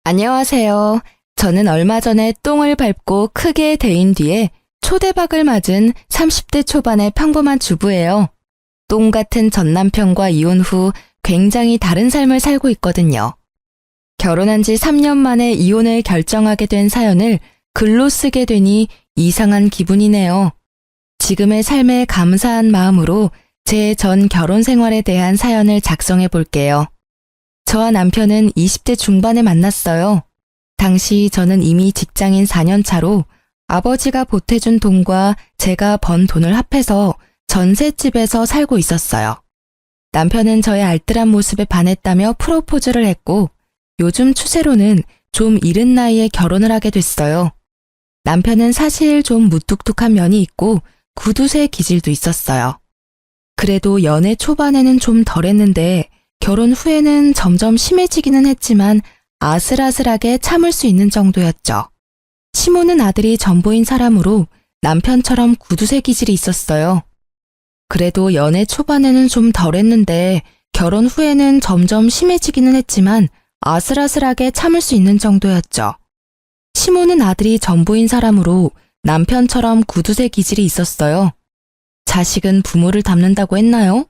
안녕하세요. 저는 얼마 전에 똥을 밟고 크게 데인 뒤에 초대박을 맞은 30대 초반의 평범한 주부예요. 똥 같은 전 남편과 이혼 후 굉장히 다른 삶을 살고 있거든요. 결혼한 지 3년 만에 이혼을 결정하게 된 사연을 글로 쓰게 되니 이상한 기분이네요. 지금의 삶에 감사한 마음으로 제 전 결혼 생활에 대한 사연을 작성해 볼게요. 저와 남편은 20대 중반에 만났어요. 당시 저는 이미 직장인 4년 차로 아버지가 보태준 돈과 제가 번 돈을 합해서 전셋집에서 살고 있었어요. 남편은 저의 알뜰한 모습에 반했다며 프로포즈를 했고 요즘 추세로는 좀 이른 나이에 결혼을 하게 됐어요. 남편은 사실 좀 무뚝뚝한 면이 있고 구두쇠 기질도 있었어요. 그래도 연애 초반에는 좀 덜했는데 결혼 후에는 점점 심해지기는 했지만 아슬아슬하게 참을 수 있는 정도였죠. 시모는 아들이 전부인 사람으로 남편처럼 구두쇠 기질이 있었어요. 그래도 연애 초반에는 좀 덜했는데 결혼 후에는 점점 심해지기는 했지만 아슬아슬하게 참을 수 있는 정도였죠. 시모는 아들이 전부인 사람으로 남편처럼 구두쇠 기질이 있었어요. 자식은 부모를 닮는다고 했나요?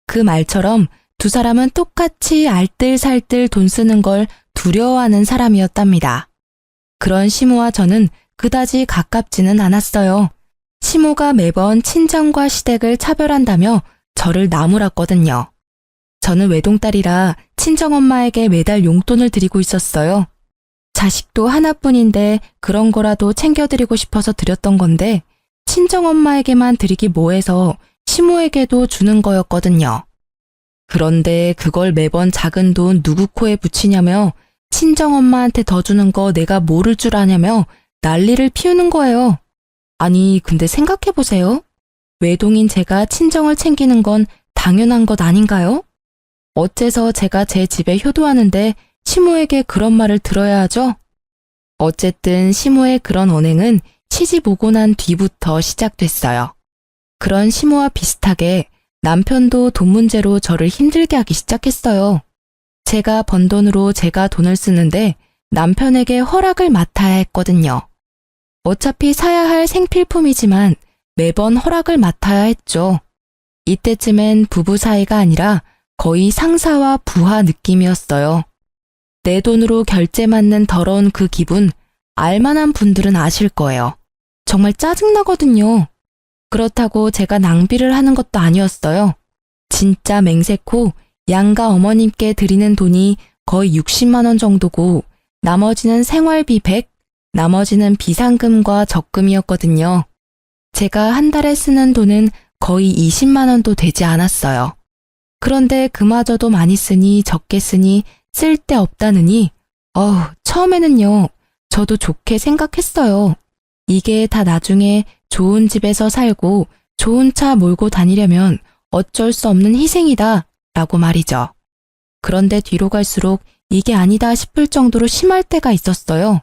그 말처럼 두 사람은 똑같이 알뜰살뜰 돈 쓰는 걸 두려워하는 사람이었답니다. 그런 시모와 저는 그다지 가깝지는 않았어요. 시모가 매번 친정과 시댁을 차별한다며 저를 나무랐거든요. 저는 외동딸이라 친정엄마에게 매달 용돈을 드리고 있었어요. 자식도 하나뿐인데 그런 거라도 챙겨드리고 싶어서 드렸던 건데 친정엄마에게만 드리기 뭐해서 시모에게도 주는 거였거든요. 그런데 그걸 매번 작은 돈 누구 코에 붙이냐며 친정엄마한테 더 주는 거 내가 모를 줄 아냐며 난리를 피우는 거예요. 아니 근데 생각해보세요. 외동인 제가 친정을 챙기는 건 당연한 것 아닌가요? 어째서 제가 제 집에 효도하는데 시모에게 그런 말을 들어야 하죠? 어쨌든 시모의 그런 언행은 시집 오고 난 뒤부터 시작됐어요. 그런 시모와 비슷하게 남편도 돈 문제로 저를 힘들게 하기 시작했어요. 제가 번 돈으로 제가 돈을 쓰는데 남편에게 허락을 맡아야 했거든요. 어차피 사야 할 생필품이지만 매번 허락을 맡아야 했죠. 이때쯤엔 부부 사이가 아니라 거의 상사와 부하 느낌이었어요. 내 돈으로 결제 맞는 더러운 그 기분 알만한 분들은 아실 거예요. 정말 짜증나거든요. 그렇다고 제가 낭비를 하는 것도 아니었어요. 진짜 맹세코 양가 어머님께 드리는 돈이 거의 60만 원 정도고 나머지는 생활비 100, 나머지는 비상금과 적금이었거든요. 제가 한 달에 쓰는 돈은 거의 20만 원도 되지 않았어요. 그런데 그마저도 많이 쓰니 적게 쓰니 쓸데없다느니 처음에는요. 저도 좋게 생각했어요. 이게 다 나중에 좋은 집에서 살고 좋은 차 몰고 다니려면 어쩔 수 없는 희생이다 라고 말이죠. 그런데 뒤로 갈수록 이게 아니다 싶을 정도로 심할 때가 있었어요.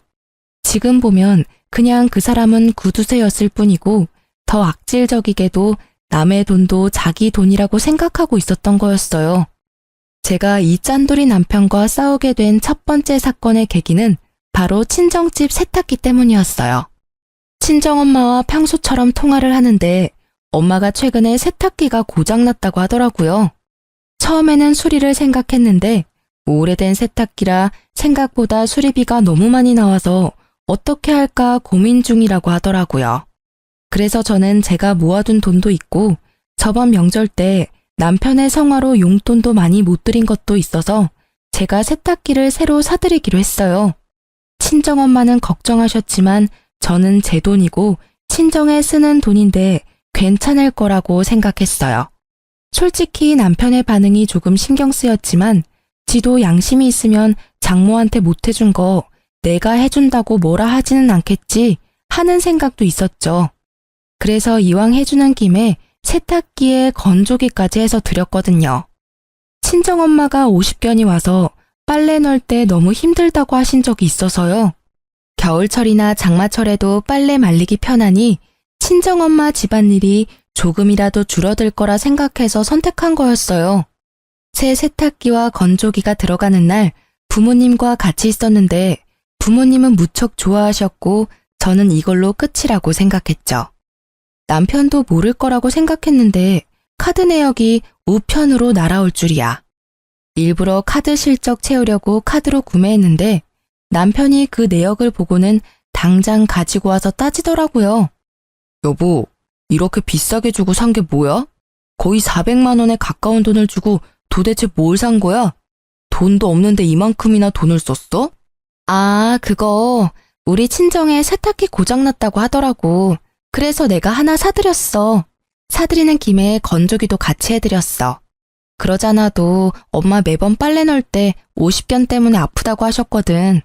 지금 보면 그냥 그 사람은 구두쇠였을 뿐이고 더 악질적이게도 남의 돈도 자기 돈이라고 생각하고 있었던 거였어요. 제가 이 짠돌이 남편과 싸우게 된 첫 번째 사건의 계기는 바로 친정집 세탁기 때문이었어요. 친정엄마와 평소처럼 통화를 하는데 엄마가 최근에 세탁기가 고장났다고 하더라고요. 처음에는 수리를 생각했는데 오래된 세탁기라 생각보다 수리비가 너무 많이 나와서 어떻게 할까 고민 중이라고 하더라고요. 그래서 저는 제가 모아둔 돈도 있고 저번 명절 때 남편의 성화로 용돈도 많이 못 드린 것도 있어서 제가 세탁기를 새로 사드리기로 했어요. 친정엄마는 걱정하셨지만 저는 제 돈이고 친정에 쓰는 돈인데 괜찮을 거라고 생각했어요. 솔직히 남편의 반응이 조금 신경 쓰였지만 지도 양심이 있으면 장모한테 못 해준 거 내가 해준다고 뭐라 하지는 않겠지 하는 생각도 있었죠. 그래서 이왕 해주는 김에 세탁기에 건조기까지 해서 드렸거든요. 친정엄마가 50견이 와서 빨래 넣을 때 너무 힘들다고 하신 적이 있어서요. 겨울철이나 장마철에도 빨래 말리기 편하니 친정엄마 집안일이 조금이라도 줄어들 거라 생각해서 선택한 거였어요. 새 세탁기와 건조기가 들어가는 날 부모님과 같이 있었는데 부모님은 무척 좋아하셨고 저는 이걸로 끝이라고 생각했죠. 남편도 모를 거라고 생각했는데 카드 내역이 우편으로 날아올 줄이야. 일부러 카드 실적 채우려고 카드로 구매했는데 남편이 그 내역을 보고는 당장 가지고 와서 따지더라고요. 여보, 이렇게 비싸게 주고 산 게 뭐야? 거의 400만 원에 가까운 돈을 주고 도대체 뭘 산 거야? 돈도 없는데 이만큼이나 돈을 썼어? 아, 그거 우리 친정에 세탁기 고장났다고 하더라고. 그래서 내가 하나 사드렸어. 사드리는 김에 건조기도 같이 해드렸어. 그러잖아도 엄마 매번 빨래 넣을 때 50견 때문에 아프다고 하셨거든.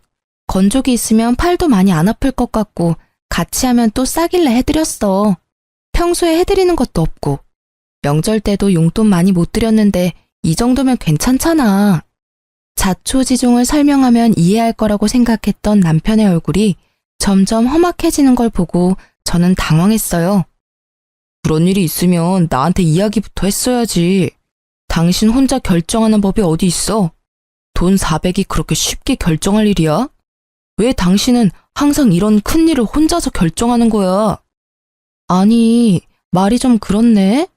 건조기 있으면 팔도 많이 안 아플 것 같고 같이 하면 또 싸길래 해드렸어. 평소에 해드리는 것도 없고. 명절 때도 용돈 많이 못 드렸는데 이 정도면 괜찮잖아. 자초지종을 설명하면 이해할 거라고 생각했던 남편의 얼굴이 점점 험악해지는 걸 보고 저는 당황했어요. 그런 일이 있으면 나한테 이야기부터 했어야지. 당신 혼자 결정하는 법이 어디 있어? 돈 400이 그렇게 쉽게 결정할 일이야? 왜 당신은 항상 이런 큰일을 혼자서 결정하는 거야? 아니, 말이 좀 그렇네?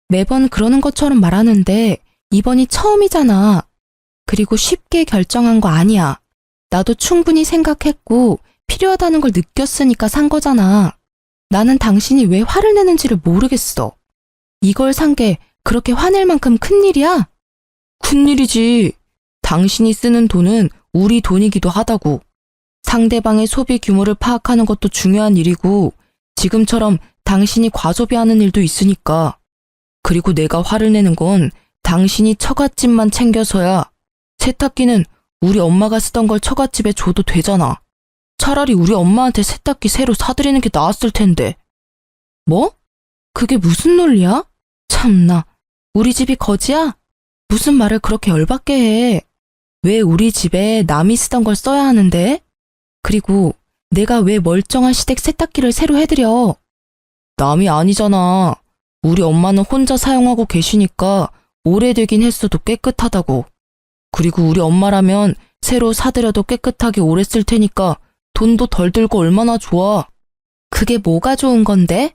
매번 그러는 것처럼 말하는데 이번이 처음이잖아. 그리고 쉽게 결정한 거 아니야. 나도 충분히 생각했고 필요하다는 걸 느꼈으니까 산 거잖아. 나는 당신이 왜 화를 내는지를 모르겠어. 이걸 산 게 그렇게 화낼 만큼 큰일이야? 큰일이지. 당신이 쓰는 돈은 우리 돈이기도 하다고. 상대방의 소비 규모를 파악하는 것도 중요한 일이고 지금처럼 당신이 과소비하는 일도 있으니까. 그리고 내가 화를 내는 건 당신이 처갓집만 챙겨서야. 세탁기는 우리 엄마가 쓰던 걸 처갓집에 줘도 되잖아. 차라리 우리 엄마한테 세탁기 새로 사드리는 게 나았을 텐데. 뭐? 그게 무슨 논리야? 참나, 우리 집이 거지야? 무슨 말을 그렇게 열받게 해. 왜 우리 집에 남이 쓰던 걸 써야 하는데? 그리고 내가 왜 멀쩡한 시댁 세탁기를 새로 해드려? 남이 아니잖아. 우리 엄마는 혼자 사용하고 계시니까 오래되긴 했어도 깨끗하다고. 그리고 우리 엄마라면 새로 사드려도 깨끗하게 오래 쓸 테니까 돈도 덜 들고 얼마나 좋아. 그게 뭐가 좋은 건데?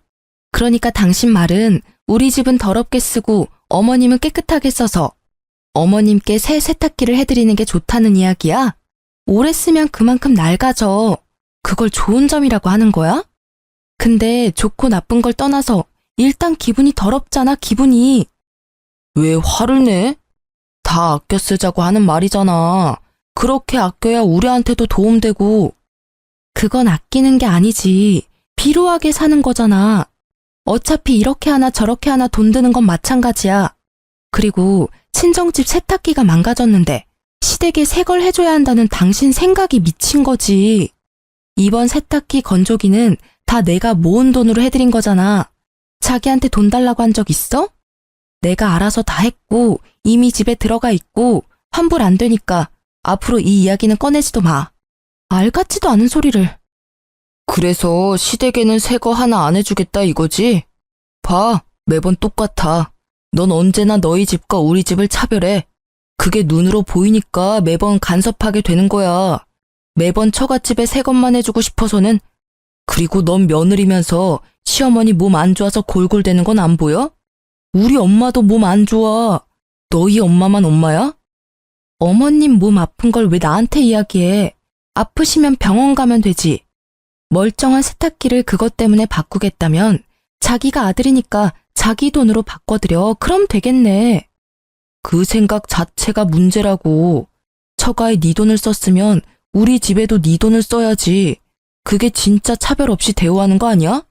그러니까 당신 말은 우리 집은 더럽게 쓰고 어머님은 깨끗하게 써서 어머님께 새 세탁기를 해드리는 게 좋다는 이야기야? 오래 쓰면 그만큼 낡아져. 그걸 좋은 점이라고 하는 거야? 근데 좋고 나쁜 걸 떠나서 일단 기분이 더럽잖아, 기분이. 왜 화를 내? 다 아껴 쓰자고 하는 말이잖아. 그렇게 아껴야 우리한테도 도움되고. 그건 아끼는 게 아니지. 비루하게 사는 거잖아. 어차피 이렇게 하나 저렇게 하나 돈 드는 건 마찬가지야. 그리고 친정집 세탁기가 망가졌는데 시댁에 새 걸 해줘야 한다는 당신 생각이 미친 거지. 이번 세탁기 건조기는 다 내가 모은 돈으로 해드린 거잖아. 자기한테 돈 달라고 한 적 있어? 내가 알아서 다 했고 이미 집에 들어가 있고 환불 안 되니까 앞으로 이 이야기는 꺼내지도 마. 알 같지도 않은 소리를. 그래서 시댁에는 새 거 하나 안 해주겠다 이거지? 봐, 매번 똑같아. 넌 언제나 너희 집과 우리 집을 차별해. 그게 눈으로 보이니까 매번 간섭하게 되는 거야. 매번 처갓집에 새 것만 해주고 싶어서는. 그리고 넌 며느리면서 시어머니 몸 안 좋아서 골골대는 건 안 보여? 우리 엄마도 몸 안 좋아. 너희 엄마만 엄마야? 어머님 몸 아픈 걸 왜 나한테 이야기해? 아프시면 병원 가면 되지. 멀쩡한 세탁기를 그것 때문에 바꾸겠다면 자기가 아들이니까 자기 돈으로 바꿔드려. 그럼 되겠네. 그 생각 자체가 문제라고. 처가에 네 돈을 썼으면 우리 집에도 네 돈을 써야지. 그게 진짜 차별 없이 대우하는 거 아니야?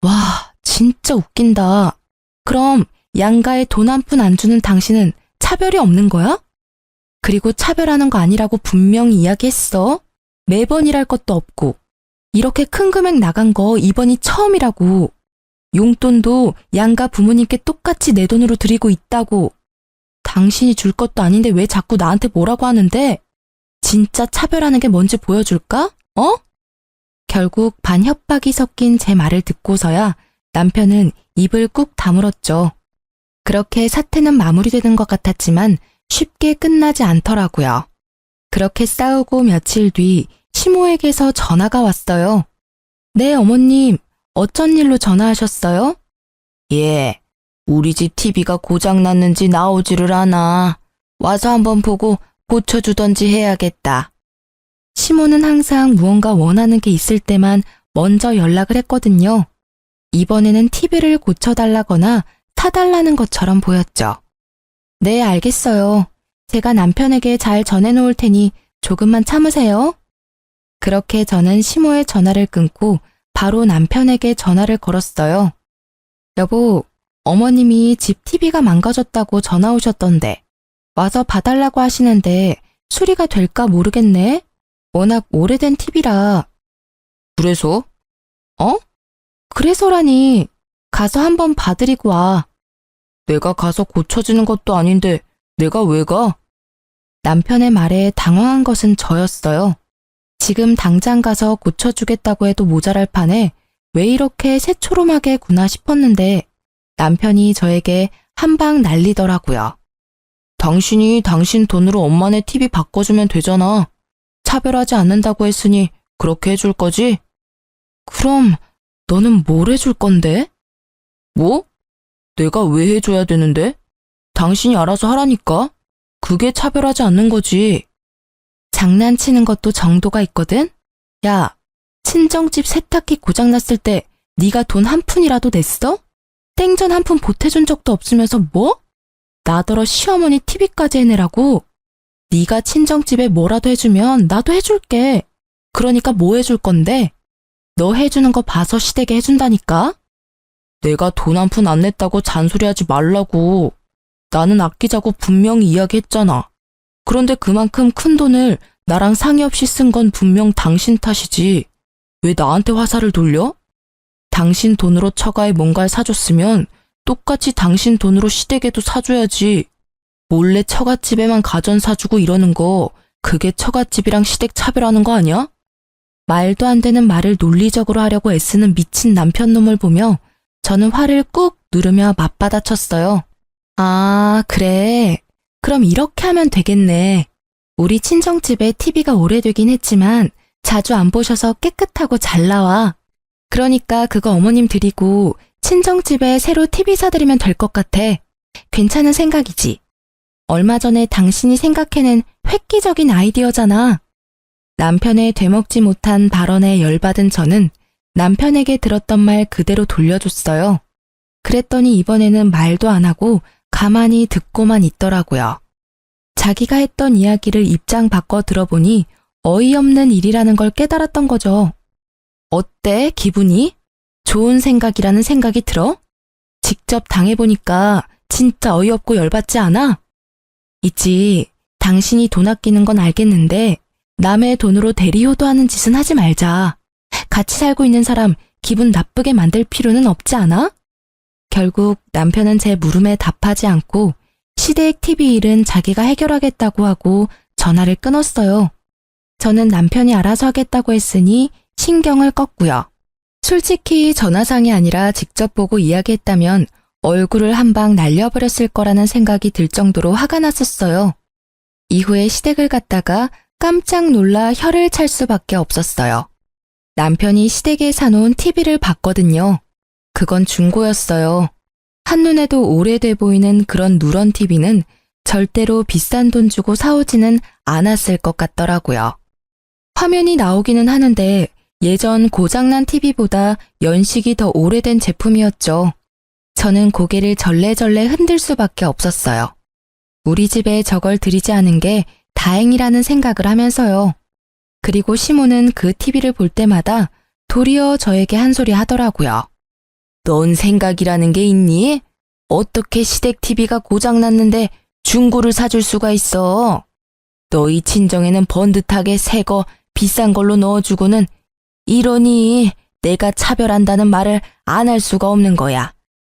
와, 진짜 웃긴다. 그럼 양가에 돈 한 푼 안 주는 당신은 차별이 없는 거야? 그리고 차별하는 거 아니라고 분명히 이야기했어. 매번 일할 것도 없고. 이렇게 큰 금액 나간 거 이번이 처음이라고. 용돈도 양가 부모님께 똑같이 내 돈으로 드리고 있다고. 당신이 줄 것도 아닌데 왜 자꾸 나한테 뭐라고 하는데? 진짜 차별하는 게 뭔지 보여줄까? 어? 결국 반 협박이 섞인 제 말을 듣고서야 남편은 입을 꾹 다물었죠. 그렇게 사태는 마무리되는 것 같았지만 쉽게 끝나지 않더라고요. 그렇게 싸우고 며칠 뒤 시모에게서 전화가 왔어요. 네, 어머님. 어쩐 일로 전화하셨어요? 예, 우리 집 TV가 고장났는지 나오지를 않아. 와서 한번 보고 고쳐주던지 해야겠다. 시모는 항상 무언가 원하는 게 있을 때만 먼저 연락을 했거든요. 이번에는 TV를 고쳐달라거나 사달라는 것처럼 보였죠. 네, 알겠어요. 제가 남편에게 잘 전해놓을 테니 조금만 참으세요. 그렇게 저는 시모의 전화를 끊고 바로 남편에게 전화를 걸었어요. 여보, 어머님이 집 TV가 망가졌다고 전화 오셨던데 와서 봐달라고 하시는데 수리가 될까 모르겠네. 워낙 오래된 TV라. 그래서? 그래서라니. 가서 한번 봐드리고 와. 내가 가서 고쳐주는 것도 아닌데 내가 왜 가? 남편의 말에 당황한 것은 저였어요. 지금 당장 가서 고쳐주겠다고 해도 모자랄 판에 왜 이렇게 새초롬하게 구나 싶었는데 남편이 저에게 한 방 날리더라고요. 당신이 당신 돈으로 엄마네 TV 바꿔주면 되잖아. 차별하지 않는다고 했으니 그렇게 해줄 거지? 그럼 너는 뭘 해줄 건데? 뭐? 내가 왜 해줘야 되는데? 당신이 알아서 하라니까? 그게 차별하지 않는 거지. 장난치는 것도 정도가 있거든? 야, 친정집 세탁기 고장났을 때 네가 돈 한 푼이라도 냈어? 땡전 한 푼 보태준 적도 없으면서 뭐? 나더러 시어머니 TV까지 해내라고? 네가 친정집에 뭐라도 해주면 나도 해줄게. 그러니까 뭐 해줄 건데? 너 해주는 거 봐서 시댁에 해준다니까? 내가 돈 한 푼 안 냈다고 잔소리하지 말라고. 나는 아끼자고 분명히 이야기했잖아. 그런데 그만큼 큰 돈을 나랑 상의 없이 쓴 건 분명 당신 탓이지. 왜 나한테 화살을 돌려? 당신 돈으로 처가에 뭔가를 사줬으면 똑같이 당신 돈으로 시댁에도 사줘야지. 몰래 처갓집에만 가전 사주고 이러는 거 그게 처갓집이랑 시댁 차별하는 거 아니야? 말도 안 되는 말을 논리적으로 하려고 애쓰는 미친 남편 놈을 보며 저는 화를 꾹 누르며 맞받아쳤어요. 아, 그래. 그럼 이렇게 하면 되겠네. 우리 친정집에 TV가 오래되긴 했지만 자주 안 보셔서 깨끗하고 잘 나와. 그러니까 그거 어머님 드리고 친정집에 새로 TV 사드리면 될 것 같아. 괜찮은 생각이지. 얼마 전에 당신이 생각해낸 획기적인 아이디어잖아. 남편의 되먹지 못한 발언에 열받은 저는 남편에게 들었던 말 그대로 돌려줬어요. 그랬더니 이번에는 말도 안 하고 가만히 듣고만 있더라고요. 자기가 했던 이야기를 입장 바꿔 들어보니 어이없는 일이라는 걸 깨달았던 거죠. 어때, 기분이? 좋은 생각이라는 생각이 들어? 직접 당해보니까 진짜 어이없고 열받지 않아? 있지, 당신이 돈 아끼는 건 알겠는데 남의 돈으로 대리효도하는 짓은 하지 말자. 같이 살고 있는 사람 기분 나쁘게 만들 필요는 없지 않아? 결국 남편은 제 물음에 답하지 않고 시댁 TV 일은 자기가 해결하겠다고 하고 전화를 끊었어요. 저는 남편이 알아서 하겠다고 했으니 신경을 껐고요. 솔직히 전화상이 아니라 직접 보고 이야기했다면 얼굴을 한 방 날려버렸을 거라는 생각이 들 정도로 화가 났었어요. 이후에 시댁을 갔다가 깜짝 놀라 혀를 찰 수밖에 없었어요. 남편이 시댁에 사놓은 TV를 봤거든요. 그건 중고였어요. 한눈에도 오래돼 보이는 그런 누런 TV는 절대로 비싼 돈 주고 사오지는 않았을 것 같더라고요. 화면이 나오기는 하는데 예전 고장난 TV보다 연식이 더 오래된 제품이었죠. 저는 고개를 절레절레 흔들 수밖에 없었어요. 우리 집에 저걸 들이지 않은 게 다행이라는 생각을 하면서요. 그리고 시모는 그 TV를 볼 때마다 도리어 저에게 한 소리 하더라고요. 넌 생각이라는 게 있니? 어떻게 시댁 TV가 고장났는데 중고를 사줄 수가 있어? 너희 친정에는 번듯하게 새 거 비싼 걸로 넣어주고는 이러니 내가 차별한다는 말을 안 할 수가 없는 거야.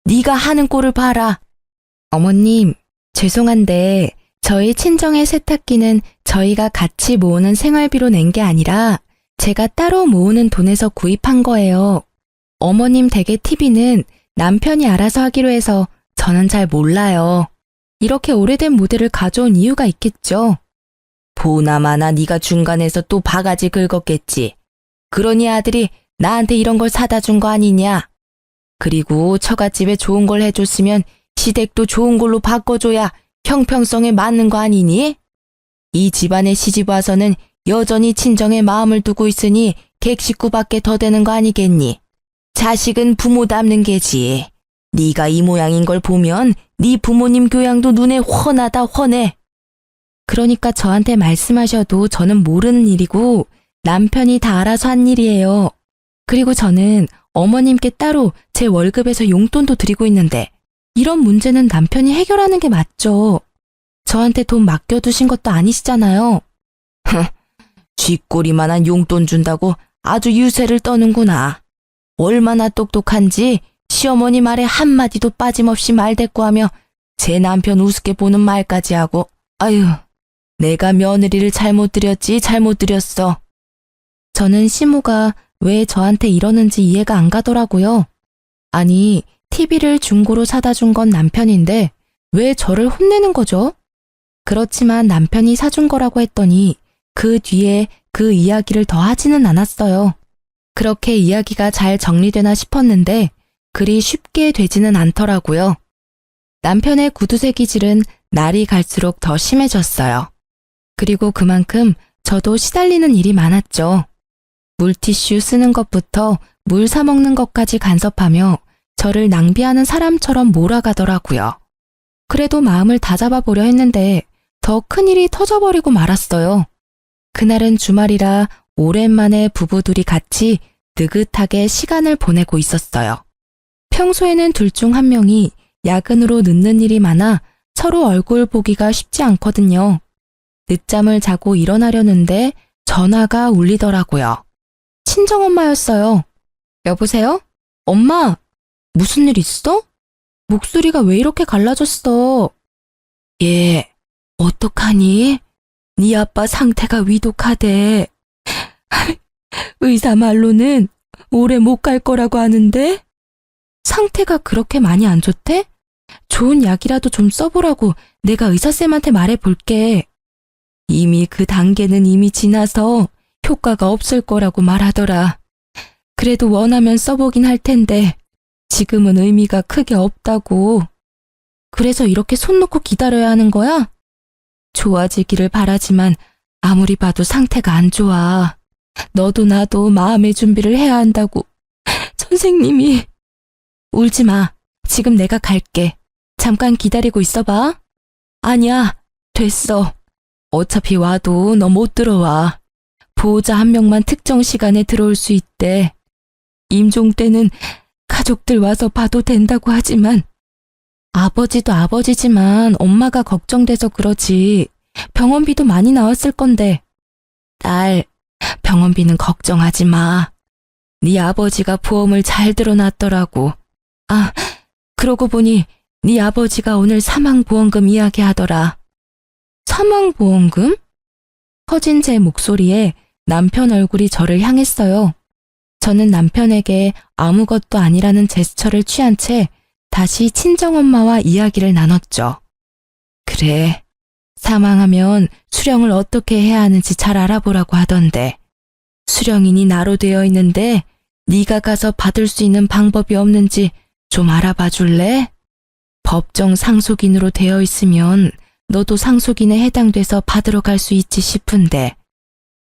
네가 하는 꼴을 봐라. 어머님, 죄송한데 저희 친정의 세탁기는 저희가 같이 모으는 생활비로 낸 게 아니라 제가 따로 모으는 돈에서 구입한 거예요. 어머님 댁의 TV는 남편이 알아서 하기로 해서 저는 잘 몰라요. 이렇게 오래된 모델을 가져온 이유가 있겠죠. 보나마나 네가 중간에서 또 바가지 긁었겠지. 그러니 아들이 나한테 이런 걸 사다 준 거 아니냐. 그리고 처갓집에 좋은 걸 해줬으면 시댁도 좋은 걸로 바꿔줘야 형평성에 맞는 거 아니니? 이 집안에 시집 와서는 여전히 친정에 마음을 두고 있으니 객식구밖에 더 되는 거 아니겠니? 자식은 부모 닮는 게지. 네가 이 모양인 걸 보면 네 부모님 교양도 눈에 훤하다 훤해. 그러니까 저한테 말씀하셔도 저는 모르는 일이고 남편이 다 알아서 한 일이에요. 그리고 저는 어머님께 따로 제 월급에서 용돈도 드리고 있는데 이런 문제는 남편이 해결하는 게 맞죠. 저한테 돈 맡겨두신 것도 아니시잖아요. 쥐꼬리만한 용돈 준다고 아주 유세를 떠는구나. 얼마나 똑똑한지 시어머니 말에 한마디도 빠짐없이 말대꾸하며 제 남편 우습게 보는 말까지 하고 아유, 내가 며느리를 잘못 들였어. 저는 시모가 왜 저한테 이러는지 이해가 안 가더라고요. 아니, TV를 중고로 사다 준 건 남편인데 왜 저를 혼내는 거죠? 그렇지만 남편이 사준 거라고 했더니 그 뒤에 그 이야기를 더 하지는 않았어요. 그렇게 이야기가 잘 정리되나 싶었는데 그리 쉽게 되지는 않더라고요. 남편의 구두쇠 기질은 날이 갈수록 더 심해졌어요. 그리고 그만큼 저도 시달리는 일이 많았죠. 물티슈 쓰는 것부터 물 사 먹는 것까지 간섭하며 저를 낭비하는 사람처럼 몰아가더라고요. 그래도 마음을 다잡아보려 했는데 더 큰일이 터져버리고 말았어요. 그날은 주말이라 오랜만에 부부둘이 같이 느긋하게 시간을 보내고 있었어요. 평소에는 둘 중 한 명이 야근으로 늦는 일이 많아 서로 얼굴 보기가 쉽지 않거든요. 늦잠을 자고 일어나려는데 전화가 울리더라고요. 친정엄마였어요. 여보세요? 엄마, 무슨 일 있어? 목소리가 왜 이렇게 갈라졌어? 얘, 어떡하니? 네 아빠 상태가 위독하대. 의사 말로는 오래 못 갈 거라고 하는데? 상태가 그렇게 많이 안 좋대? 좋은 약이라도 좀 써보라고 내가 의사쌤한테 말해볼게. 이미 그 단계는 이미 지나서 효과가 없을 거라고 말하더라. 그래도 원하면 써보긴 할 텐데 지금은 의미가 크게 없다고. 그래서 이렇게 손 놓고 기다려야 하는 거야? 좋아지기를 바라지만 아무리 봐도 상태가 안 좋아. 너도 나도 마음의 준비를 해야 한다고 선생님이. 울지 마. 지금 내가 갈게. 잠깐 기다리고 있어봐. 아니야, 됐어. 어차피 와도 너 못 들어와. 보호자 한 명만 특정 시간에 들어올 수 있대. 임종 때는 가족들 와서 봐도 된다고 하지만 아버지도 아버지지만 엄마가 걱정돼서 그러지. 병원비도 많이 나왔을 건데. 딸, 병원비는 걱정하지 마. 네 아버지가 보험을 잘 들어놨더라고. 아, 그러고 보니 네 아버지가 오늘 사망보험금 이야기하더라. 사망보험금? 커진 제 목소리에 남편 얼굴이 저를 향했어요. 저는 남편에게 아무것도 아니라는 제스처를 취한 채 다시 친정엄마와 이야기를 나눴죠. 그래, 사망하면 수령을 어떻게 해야 하는지 잘 알아보라고 하던데. 수령인이 나로 되어 있는데 네가 가서 받을 수 있는 방법이 없는지 좀 알아봐 줄래? 법정 상속인으로 되어 있으면 너도 상속인에 해당돼서 받으러 갈 수 있지 싶은데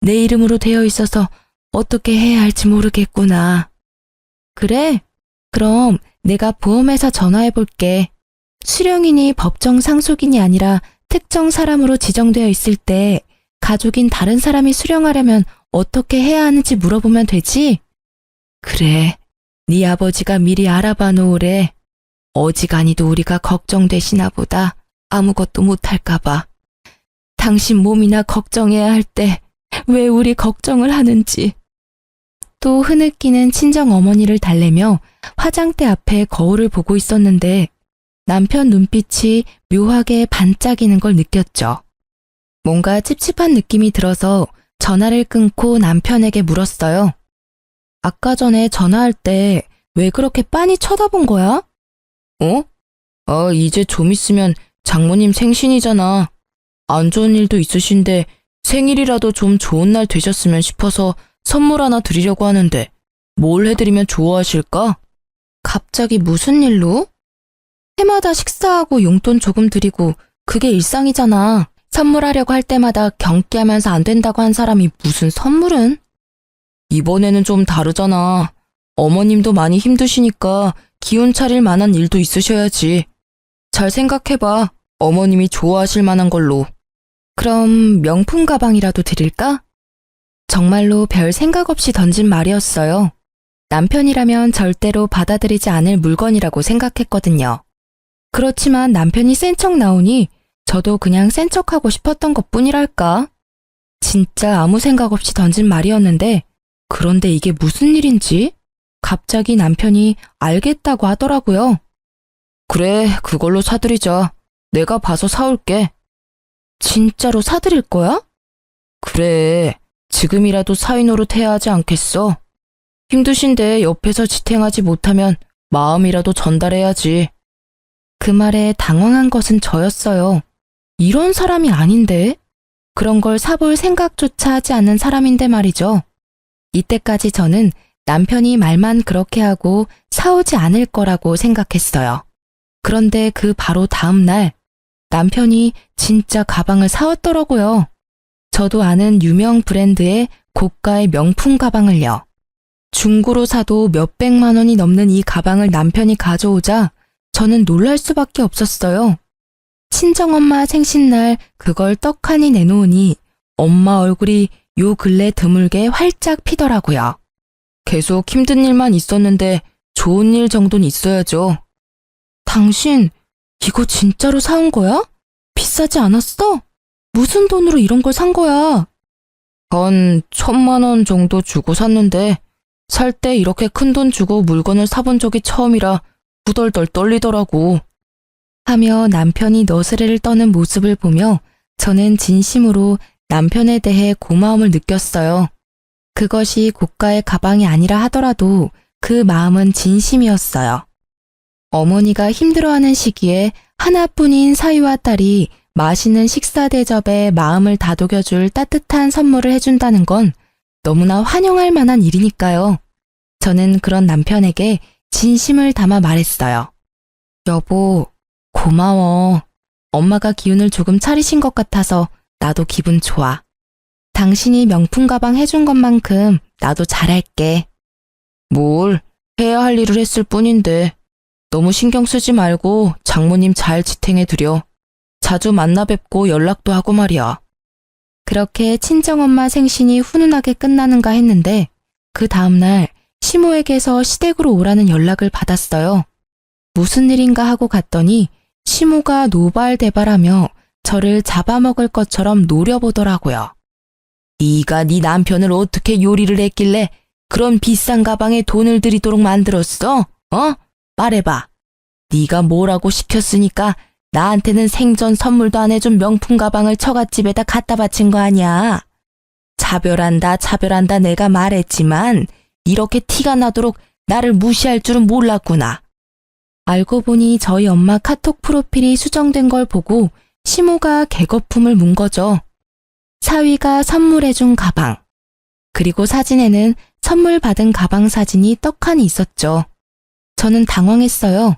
내 이름으로 되어 있어서 어떻게 해야 할지 모르겠구나. 그래? 그럼 내가 보험회사 전화해 볼게. 수령인이 법정 상속인이 아니라 특정 사람으로 지정되어 있을 때 가족인 다른 사람이 수령하려면 어떻게 해야 하는지 물어보면 되지? 그래, 네 아버지가 미리 알아봐 놓으래. 어지간히도 우리가 걱정되시나 보다. 아무것도 못할까 봐. 당신 몸이나 걱정해야 할 때 왜 우리 걱정을 하는지. 또 흐느끼는 친정어머니를 달래며 화장대 앞에 거울을 보고 있었는데 남편 눈빛이 묘하게 반짝이는 걸 느꼈죠. 뭔가 찝찝한 느낌이 들어서 전화를 끊고 남편에게 물었어요. 아까 전에 전화할 때 왜 그렇게 빤히 쳐다본 거야? 이제 좀 있으면 장모님 생신이잖아. 안 좋은 일도 있으신데 생일이라도 좀 좋은 날 되셨으면 싶어서 선물 하나 드리려고 하는데 뭘 해드리면 좋아하실까? 갑자기 무슨 일로? 해마다 식사하고 용돈 조금 드리고 그게 일상이잖아. 선물하려고 할 때마다 경기하면서 안 된다고 한 사람이 무슨 선물은? 이번에는 좀 다르잖아. 어머님도 많이 힘드시니까 기운 차릴 만한 일도 있으셔야지. 잘 생각해봐. 어머님이 좋아하실 만한 걸로. 그럼 명품 가방이라도 드릴까? 정말로 별 생각 없이 던진 말이었어요. 남편이라면 절대로 받아들이지 않을 물건이라고 생각했거든요. 그렇지만 남편이 센 척 나오니 저도 그냥 센 척하고 싶었던 것뿐이랄까. 진짜 아무 생각 없이 던진 말이었는데 그런데 이게 무슨 일인지 갑자기 남편이 알겠다고 하더라고요. 그래, 그걸로 사드리자. 내가 봐서 사올게. 진짜로 사드릴 거야? 그래, 지금이라도 사위 노릇 해야 하지 않겠어? 힘드신데 옆에서 지탱하지 못하면 마음이라도 전달해야지. 그 말에 당황한 것은 저였어요. 이런 사람이 아닌데? 그런 걸 사볼 생각조차 하지 않는 사람인데 말이죠. 이때까지 저는 남편이 말만 그렇게 하고 사오지 않을 거라고 생각했어요. 그런데 그 바로 다음 날 남편이 진짜 가방을 사왔더라고요. 저도 아는 유명 브랜드의 고가의 명품 가방을요. 중고로 사도 몇백만 원이 넘는 이 가방을 남편이 가져오자 저는 놀랄 수밖에 없었어요. 친정엄마 생신날 그걸 떡하니 내놓으니 엄마 얼굴이 요 근래 드물게 활짝 피더라고요. 계속 힘든 일만 있었는데 좋은 일 정도는 있어야죠. 당신 이거 진짜로 사온 거야? 비싸지 않았어? 무슨 돈으로 이런 걸 산 거야? 한 1,000만 원 정도 주고 샀는데 살 때 이렇게 큰 돈 주고 물건을 사본 적이 처음이라 후덜덜 떨리더라고. 하며 남편이 너스레를 떠는 모습을 보며 저는 진심으로 남편에 대해 고마움을 느꼈어요. 그것이 고가의 가방이 아니라 하더라도 그 마음은 진심이었어요. 어머니가 힘들어하는 시기에 하나뿐인 사위와 딸이 맛있는 식사 대접에 마음을 다독여줄 따뜻한 선물을 해준다는 건 너무나 환영할 만한 일이니까요. 저는 그런 남편에게 진심을 담아 말했어요. 여보, 고마워. 엄마가 기운을 조금 차리신 것 같아서 나도 기분 좋아. 당신이 명품 가방 해준 것만큼 나도 잘할게. 뭘, 해야 할 일을 했을 뿐인데. 너무 신경 쓰지 말고 장모님 잘 지탱해드려. 자주 만나 뵙고 연락도 하고 말이야. 그렇게 친정엄마 생신이 훈훈하게 끝나는가 했는데 그 다음날 시모에게서 시댁으로 오라는 연락을 받았어요. 무슨 일인가 하고 갔더니 시모가 노발대발하며 저를 잡아먹을 것처럼 노려보더라고요. 네가 네 남편을 어떻게 요리를 했길래 그런 비싼 가방에 돈을 들이도록 만들었어? 말해봐. 네가 뭐라고 시켰으니까 나한테는 생전 선물도 안 해준 명품 가방을 처갓집에다 갖다 바친 거 아니야. 차별한다 내가 말했지만 이렇게 티가 나도록 나를 무시할 줄은 몰랐구나. 알고 보니 저희 엄마 카톡 프로필이 수정된 걸 보고 시모가 개거품을 문 거죠. 사위가 선물해준 가방. 그리고 사진에는 선물 받은 가방 사진이 떡하니 있었죠. 저는 당황했어요.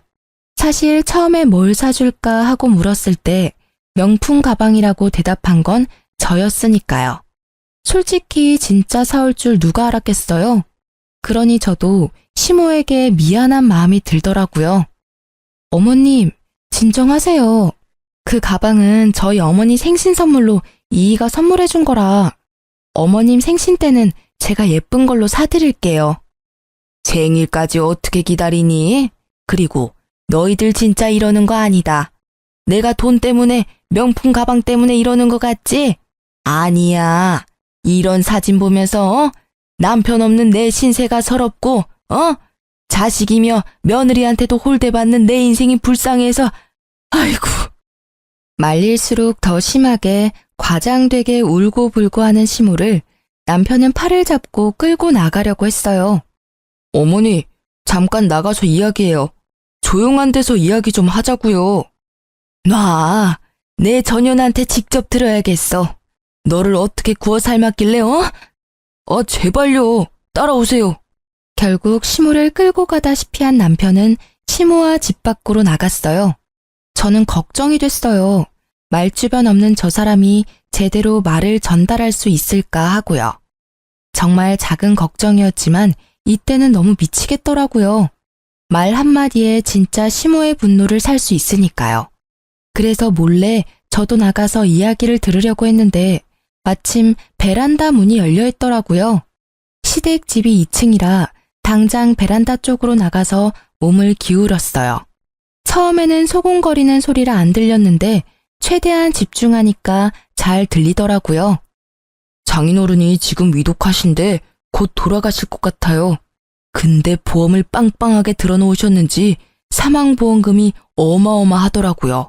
사실 처음에 뭘 사줄까 하고 물었을 때 명품 가방이라고 대답한 건 저였으니까요. 솔직히 진짜 사올 줄 누가 알았겠어요? 그러니 저도 시모에게 미안한 마음이 들더라고요. 어머님, 진정하세요. 그 가방은 저희 어머니 생신 선물로 이이가 선물해준 거라. 어머님 생신 때는 제가 예쁜 걸로 사드릴게요. 생일까지 어떻게 기다리니? 그리고 너희들 진짜 이러는 거 아니다. 내가 돈 때문에 명품 가방 때문에 이러는 거 같지? 아니야. 이런 사진 보면서 남편 없는 내 신세가 서럽고 자식이며 며느리한테도 홀대받는 내 인생이 불쌍해서 아이고. 말릴수록 더 심하게 과장되게 울고불고 하는 시모를 남편은 팔을 잡고 끌고 나가려고 했어요. 어머니, 잠깐 나가서 이야기해요. 조용한 데서 이야기 좀 하자고요. 놔, 내 전연한테 직접 들어야겠어. 너를 어떻게 구워 삶았길래, 제발요. 따라오세요. 결국 시모를 끌고 가다시피 한 남편은 시모와 집 밖으로 나갔어요. 저는 걱정이 됐어요. 말주변 없는 저 사람이 제대로 말을 전달할 수 있을까 하고요. 정말 작은 걱정이었지만 이때는 너무 미치겠더라고요. 말 한마디에 진짜 시모의 분노를 살 수 있으니까요. 그래서 몰래 저도 나가서 이야기를 들으려고 했는데 마침 베란다 문이 열려 있더라고요. 시댁 집이 2층이라 당장 베란다 쪽으로 나가서 몸을 기울였어요. 처음에는 소곤거리는 소리라 안 들렸는데 최대한 집중하니까 잘 들리더라고요. 장인어른이 지금 위독하신데 곧 돌아가실 것 같아요. 근데 보험을 빵빵하게 들어놓으셨는지 사망보험금이 어마어마하더라고요.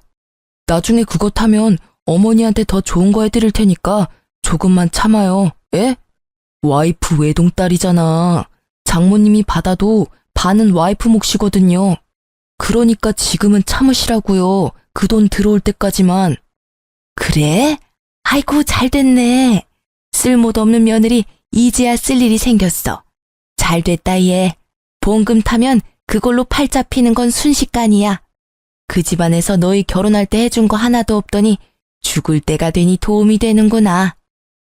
나중에 그거 타면 어머니한테 더 좋은 거 해드릴 테니까 조금만 참아요. 예? 와이프 외동딸이잖아. 장모님이 받아도 반은 와이프 몫이거든요. 그러니까 지금은 참으시라고요. 그 돈 들어올 때까지만. 그래? 아이고 잘 됐네. 쓸모도 없는 며느리 이제야 쓸 일이 생겼어. 잘 됐다 얘. 보험금 타면 그걸로 팔자 피는 건 순식간이야. 그 집안에서 너희 결혼할 때 해준 거 하나도 없더니 죽을 때가 되니 도움이 되는구나.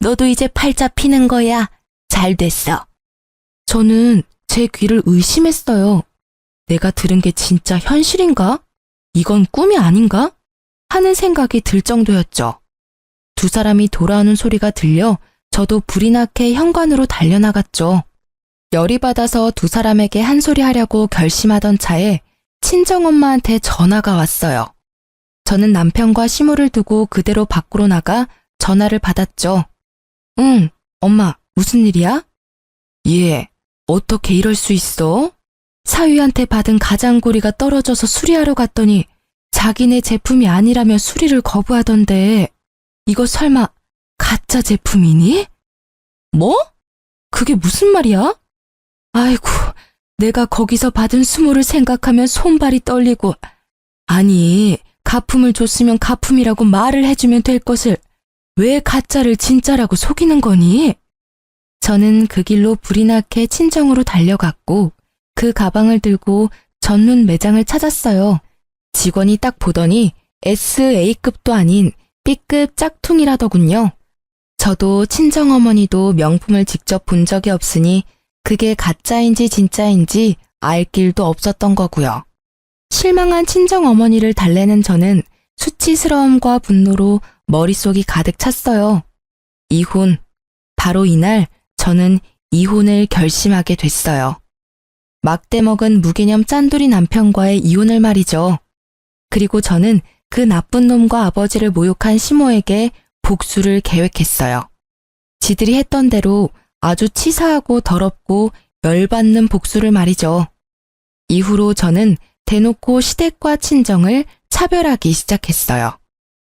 너도 이제 팔자 피는 거야. 잘 됐어. 저는 제 귀를 의심했어요. 내가 들은 게 진짜 현실인가? 이건 꿈이 아닌가? 하는 생각이 들 정도였죠. 두 사람이 돌아오는 소리가 들려 저도 불이 나게 현관으로 달려나갔죠. 열이 받아서 두 사람에게 한 소리 하려고 결심하던 차에 친정엄마한테 전화가 왔어요. 저는 남편과 시모를 두고 그대로 밖으로 나가 전화를 받았죠. 응, 엄마, 무슨 일이야? 예, 어떻게 이럴 수 있어? 사위한테 받은 가장고리가 떨어져서 수리하러 갔더니 자기네 제품이 아니라며 수리를 거부하던데 이거 설마 가짜 제품이니? 뭐? 그게 무슨 말이야? 아이고, 내가 거기서 받은 수모를 생각하면 손발이 떨리고 아니, 가품을 줬으면 가품이라고 말을 해주면 될 것을 왜 가짜를 진짜라고 속이는 거니? 저는 그 길로 불이 나게 친정으로 달려갔고 그 가방을 들고 전문 매장을 찾았어요. 직원이 딱 보더니 SA급도 아닌 B급 짝퉁이라더군요. 저도 친정어머니도 명품을 직접 본 적이 없으니 그게 가짜인지 진짜인지 알 길도 없었던 거고요. 실망한 친정어머니를 달래는 저는 수치스러움과 분노로 머릿속이 가득 찼어요. 이혼. 바로 이날 저는 이혼을 결심하게 됐어요. 막대 먹은 무개념 짠돌이 남편과의 이혼을 말이죠. 그리고 저는 그 나쁜 놈과 아버지를 모욕한 시모에게 복수를 계획했어요. 지들이 했던 대로 아주 치사하고 더럽고 열받는 복수를 말이죠. 이후로 저는 대놓고 시댁과 친정을 차별하기 시작했어요.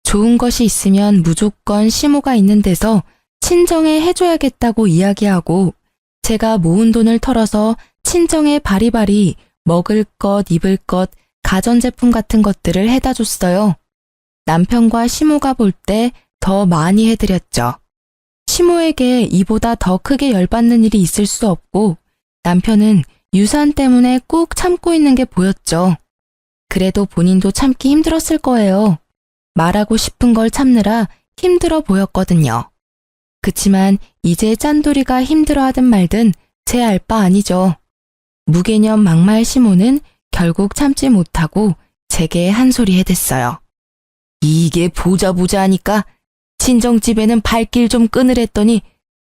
좋은 것이 있으면 무조건 시모가 있는 데서 친정에 해줘야겠다고 이야기하고 제가 모은 돈을 털어서 친정에 바리바리 먹을 것, 입을 것, 가전제품 같은 것들을 해다 줬어요. 남편과 시모가 볼 때 더 많이 해드렸죠. 시모에게 이보다 더 크게 열받는 일이 있을 수 없고 남편은 유산 때문에 꾹 참고 있는 게 보였죠. 그래도 본인도 참기 힘들었을 거예요. 말하고 싶은 걸 참느라 힘들어 보였거든요. 그치만 이제 짠돌이가 힘들어하든 말든 제 알 바 아니죠. 무개념 막말 시모는 결국 참지 못하고 제게 한 소리 해댔어요. 이게 보자 하니까 친정집에는 발길 좀 끊으랬더니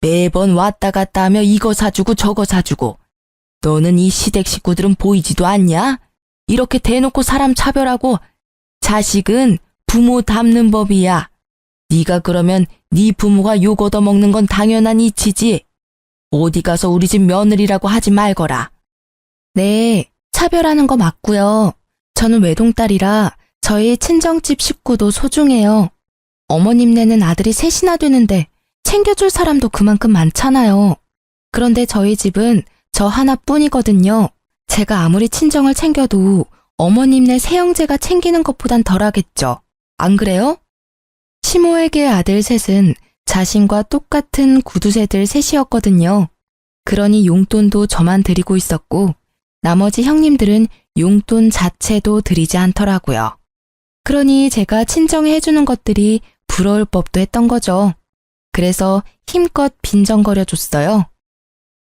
매번 왔다 갔다 하며 이거 사주고 저거 사주고 너는 이 시댁 식구들은 보이지도 않냐? 이렇게 대놓고 사람 차별하고 자식은 부모 닮는 법이야. 네가 그러면 네 부모가 욕 얻어먹는 건 당연한 이치지. 어디 가서 우리 집 며느리라고 하지 말거라. 네, 차별하는 거 맞고요. 저는 외동딸이라 저희 친정집 식구도 소중해요. 어머님네는 아들이 셋이나 되는데 챙겨줄 사람도 그만큼 많잖아요. 그런데 저희 집은 저 하나뿐이거든요. 제가 아무리 친정을 챙겨도 어머님네 새형제가 챙기는 것보단 덜하겠죠. 안 그래요? 시모에게 아들 셋은 자신과 똑같은 구두쇠들 셋이었거든요. 그러니 용돈도 저만 드리고 있었고 나머지 형님들은 용돈 자체도 드리지 않더라고요. 그러니 제가 친정에 해주는 것들이 부러울 법도 했던 거죠. 그래서 힘껏 빈정거려줬어요.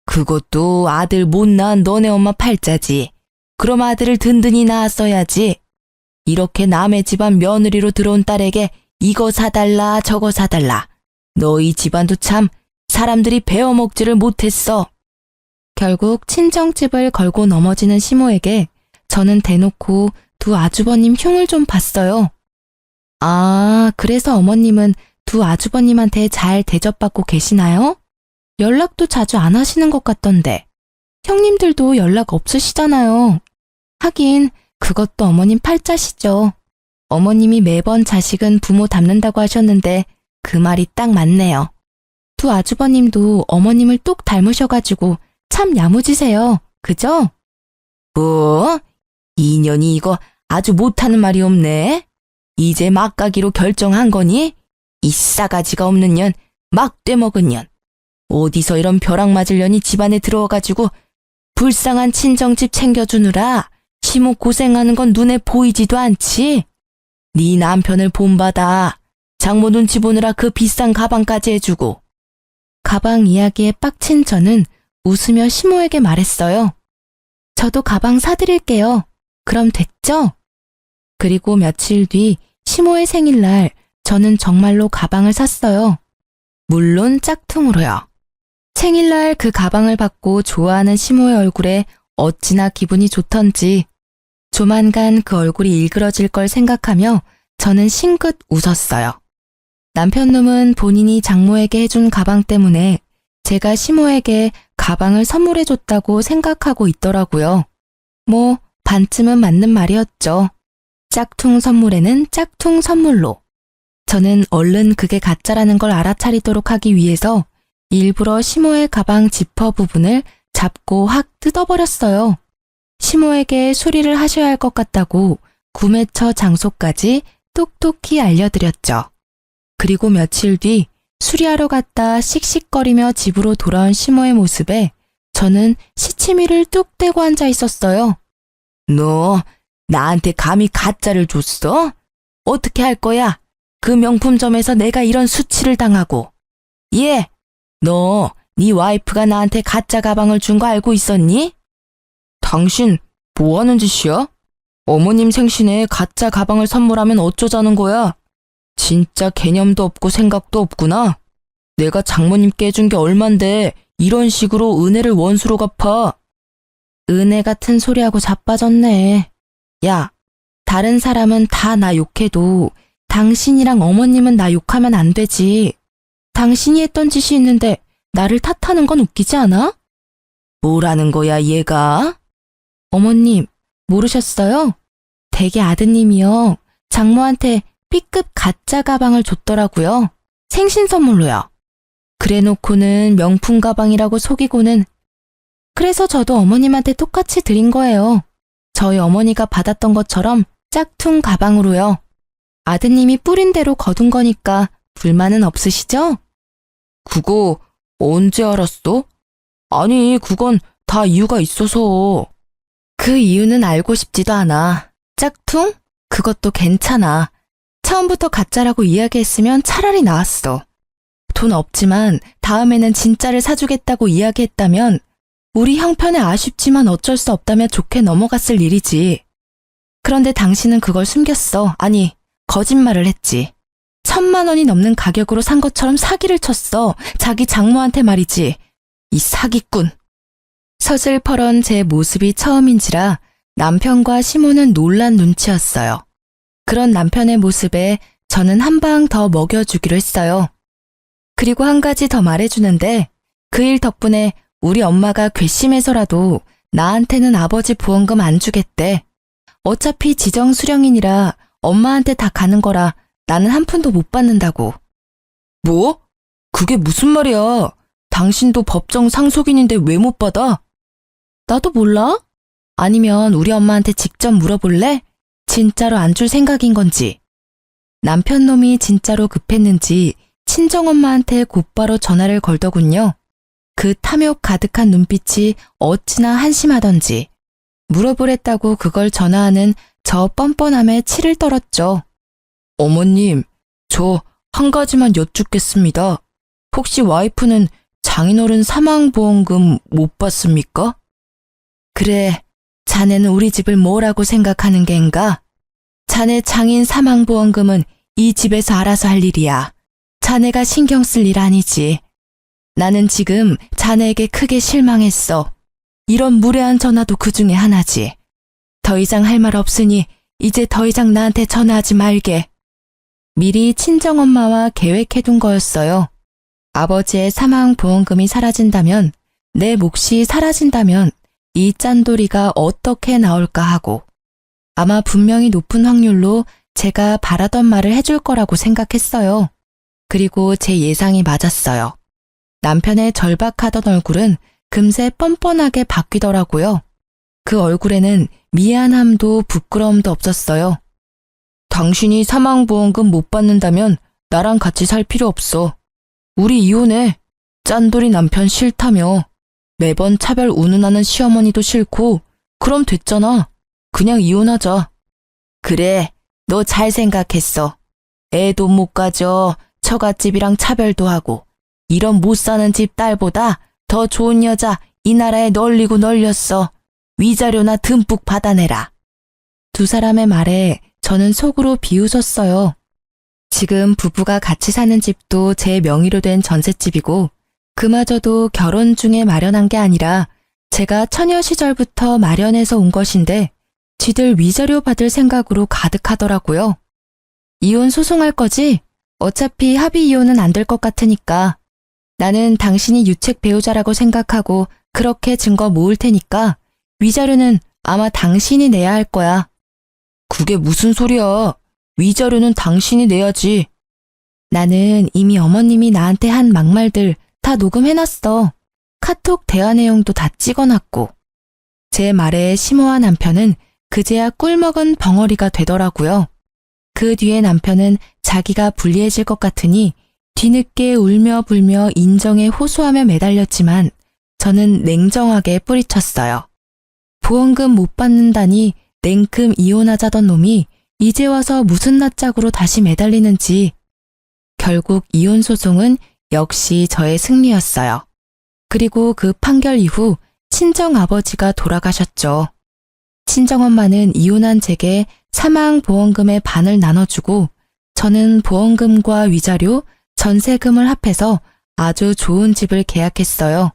그것도 아들 못 낳은 너네 엄마 팔자지. 그럼 아들을 든든히 낳았어야지. 이렇게 남의 집안 며느리로 들어온 딸에게 이거 사달라 저거 사달라. 너희 집안도 참 사람들이 베어먹지를 못했어. 결국 친정집을 걸고 넘어지는 시모에게 저는 대놓고 두 아주버님 흉을 좀 봤어요. 아, 그래서 어머님은 두 아주버님한테 잘 대접받고 계시나요? 연락도 자주 안 하시는 것 같던데. 형님들도 연락 없으시잖아요. 하긴 그것도 어머님 팔자시죠. 어머님이 매번 자식은 부모 닮는다고 하셨는데 그 말이 딱 맞네요. 두 아주버님도 어머님을 똑 닮으셔가지고 참 야무지세요. 그죠? 뭐? 인연이 이거 아주 못하는 말이 없네. 이제 막 가기로 결정한 거니? 이 싸가지가 없는 년, 막 떼먹은 년. 어디서 이런 벼락 맞을 년이 집안에 들어와가지고 불쌍한 친정집 챙겨주느라 시모 고생하는 건 눈에 보이지도 않지? 네 남편을 본받아. 장모 눈치 보느라 그 비싼 가방까지 해주고. 가방 이야기에 빡친 저는 웃으며 시모에게 말했어요. 저도 가방 사드릴게요. 그럼 됐죠? 그리고 며칠 뒤 시모의 생일날 저는 정말로 가방을 샀어요. 물론 짝퉁으로요. 생일날 그 가방을 받고 좋아하는 시모의 얼굴에 어찌나 기분이 좋던지 조만간 그 얼굴이 일그러질 걸 생각하며 저는 싱긋 웃었어요. 남편놈은 본인이 장모에게 해준 가방 때문에 제가 시모에게 가방을 선물해줬다고 생각하고 있더라고요. 뭐 반쯤은 맞는 말이었죠. 짝퉁 선물에는 짝퉁 선물로. 저는 얼른 그게 가짜라는 걸 알아차리도록 하기 위해서 일부러 시모의 가방 지퍼 부분을 잡고 확 뜯어버렸어요. 시모에게 수리를 하셔야 할 것 같다고 구매처 장소까지 똑똑히 알려드렸죠. 그리고 며칠 뒤 수리하러 갔다 씩씩거리며 집으로 돌아온 시모의 모습에 저는 시치미를 뚝 떼고 앉아 있었어요. 너 나한테 감히 가짜를 줬어? 어떻게 할 거야? 그 명품점에서 내가 이런 수치를 당하고. 예, 너 네 와이프가 나한테 가짜 가방을 준 거 알고 있었니? 당신 뭐 하는 짓이야? 어머님 생신에 가짜 가방을 선물하면 어쩌자는 거야? 진짜 개념도 없고 생각도 없구나. 내가 장모님께 해준 게 얼만데 이런 식으로 은혜를 원수로 갚아. 은혜 같은 소리하고 자빠졌네. 야, 다른 사람은 다 나 욕해도 당신이랑 어머님은 나 욕하면 안 되지. 당신이 했던 짓이 있는데 나를 탓하는 건 웃기지 않아? 뭐라는 거야, 얘가? 어머님, 모르셨어요? 댁의 아드님이요. 장모한테 B급 가짜 가방을 줬더라고요. 생신 선물로요. 그래놓고는 명품 가방이라고 속이고는. 그래서 저도 어머님한테 똑같이 드린 거예요. 저희 어머니가 받았던 것처럼 짝퉁 가방으로요. 아드님이 뿌린 대로 거둔 거니까 불만은 없으시죠? 그거 언제 알았어? 아니, 그건 다 이유가 있어서. 그 이유는 알고 싶지도 않아. 짝퉁? 그것도 괜찮아. 처음부터 가짜라고 이야기했으면 차라리 나았어. 돈 없지만 다음에는 진짜를 사주겠다고 이야기했다면 우리 형편에 아쉽지만 어쩔 수 없다며 좋게 넘어갔을 일이지. 그런데 당신은 그걸 숨겼어. 아니, 거짓말을 했지. 1,000만 원이 넘는 가격으로 산 것처럼 사기를 쳤어. 자기 장모한테 말이지. 이 사기꾼. 서슬퍼런 제 모습이 처음인지라 남편과 시모는 놀란 눈치였어요. 그런 남편의 모습에 저는 한 방 더 먹여주기로 했어요. 그리고 한 가지 더 말해주는데 그 일 덕분에 우리 엄마가 괘씸해서라도 나한테는 아버지 보험금 안 주겠대. 어차피 지정 수령인이라 엄마한테 다 가는 거라 나는 한 푼도 못 받는다고. 뭐? 그게 무슨 말이야? 당신도 법정 상속인인데 왜 못 받아? 나도 몰라? 아니면 우리 엄마한테 직접 물어볼래? 진짜로 안 줄 생각인 건지. 남편 놈이 진짜로 급했는지 친정엄마한테 곧바로 전화를 걸더군요. 그 탐욕 가득한 눈빛이 어찌나 한심하던지 물어보랬다고 그걸 전화하는 저 뻔뻔함에 치를 떨었죠. 어머님, 저 한 가지만 여쭙겠습니다. 혹시 와이프는 장인어른 사망보험금 못 받습니까? 그래, 자네는 우리 집을 뭐라고 생각하는 겐가? 자네 장인 사망보험금은 이 집에서 알아서 할 일이야. 자네가 신경 쓸 일 아니지. 나는 지금 자네에게 크게 실망했어. 이런 무례한 전화도 그 중에 하나지. 더 이상 할 말 없으니 이제 더 이상 나한테 전화하지 말게. 미리 친정엄마와 계획해둔 거였어요. 아버지의 사망보험금이 사라진다면, 내 몫이 사라진다면 이 짠돌이가 어떻게 나올까 하고 아마 분명히 높은 확률로 제가 바라던 말을 해줄 거라고 생각했어요. 그리고 제 예상이 맞았어요. 남편의 절박하던 얼굴은 금세 뻔뻔하게 바뀌더라고요. 그 얼굴에는 미안함도 부끄러움도 없었어요. 당신이 사망보험금 못 받는다면 나랑 같이 살 필요 없어. 우리 이혼해. 짠돌이 남편 싫다며. 매번 차별 운운하는 시어머니도 싫고 그럼 됐잖아. 그냥 이혼하자. 그래, 너 잘 생각했어. 애도 못 가져. 처갓집이랑 차별도 하고 이런 못 사는 집 딸보다 더 좋은 여자 이 나라에 널리고 널렸어. 위자료나 듬뿍 받아내라. 두 사람의 말에 저는 속으로 비웃었어요. 지금 부부가 같이 사는 집도 제 명의로 된 전셋집이고 그마저도 결혼 중에 마련한 게 아니라 제가 처녀 시절부터 마련해서 온 것인데 지들 위자료 받을 생각으로 가득하더라고요. 이혼 소송할 거지? 어차피 합의 이혼은 안 될 것 같으니까. 나는 당신이 유책 배우자라고 생각하고 그렇게 증거 모을 테니까 위자료는 아마 당신이 내야 할 거야. 그게 무슨 소리야. 위자료는 당신이 내야지. 나는 이미 어머님이 나한테 한 막말들 다 녹음해놨어. 카톡 대화 내용도 다 찍어놨고. 제 말에 심오한 남편은 그제야 꿀먹은 벙어리가 되더라고요. 그 뒤에 남편은 자기가 불리해질 것 같으니 뒤늦게 울며 불며 인정에 호소하며 매달렸지만 저는 냉정하게 뿌리쳤어요. 보험금 못 받는다니 냉큼 이혼하자던 놈이 이제 와서 무슨 낯짝으로 다시 매달리는지. 결국 이혼 소송은 역시 저의 승리였어요. 그리고 그 판결 이후 친정아버지가 돌아가셨죠. 친정엄마는 이혼한 제게 사망보험금의 반을 나눠주고 저는 보험금과 위자료, 전세금을 합해서 아주 좋은 집을 계약했어요.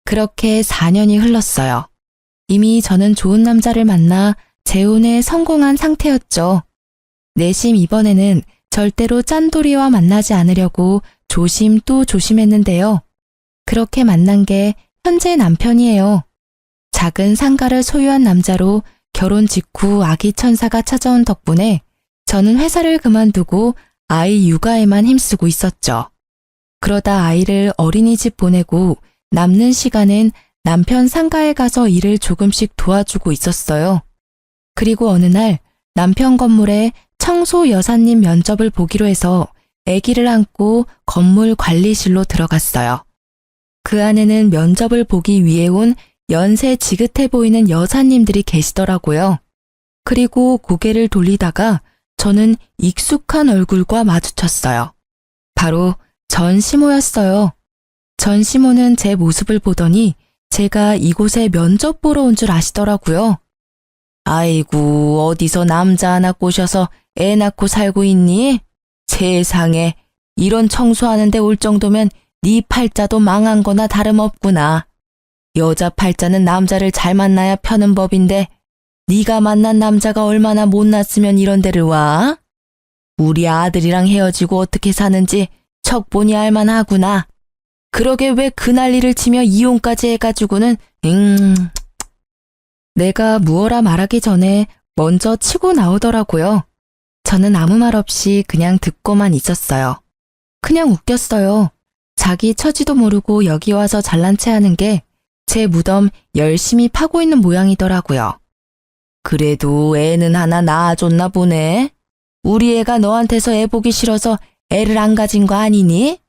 그렇게 4년이 흘렀어요. 이미 저는 좋은 남자를 만나 재혼에 성공한 상태였죠. 내심 이번에는 절대로 짠돌이와 만나지 않으려고 조심 또 조심했는데요. 그렇게 만난 게 현재 남편이에요. 작은 상가를 소유한 남자로 결혼 직후 아기 천사가 찾아온 덕분에 저는 회사를 그만두고 아이 육아에만 힘쓰고 있었죠. 그러다 아이를 어린이집 보내고 남는 시간엔 남편 상가에 가서 일을 조금씩 도와주고 있었어요. 그리고 어느 날 남편 건물에 청소 여사님 면접을 보기로 해서 아기를 안고 건물 관리실로 들어갔어요. 그 안에는 면접을 보기 위해 온 연세 지긋해 보이는 여사님들이 계시더라고요. 그리고 고개를 돌리다가 저는 익숙한 얼굴과 마주쳤어요. 바로 전시모였어요. 전시모는 제 모습을 보더니 제가 이곳에 면접 보러 온 줄 아시더라고요. 아이고, 어디서 남자 하나 꼬셔서 애 낳고 살고 있니? 세상에, 이런 청소하는데 올 정도면 네 팔자도 망한 거나 다름없구나. 여자 팔자는 남자를 잘 만나야 펴는 법인데 네가 만난 남자가 얼마나 못났으면 이런 데를 와? 우리 아들이랑 헤어지고 어떻게 사는지 척보니 알만하구나. 그러게 왜 그 난리를 치며 이혼까지 해가지고는 내가 무어라 말하기 전에 먼저 치고 나오더라고요. 저는 아무 말 없이 그냥 듣고만 있었어요. 그냥 웃겼어요. 자기 처지도 모르고 여기 와서 잘난 체 하는 게 제 무덤 열심히 파고 있는 모양이더라고요. 그래도 애는 하나 낳아줬나 보네. 우리 애가 너한테서 애 보기 싫어서 애를 안 가진 거 아니니?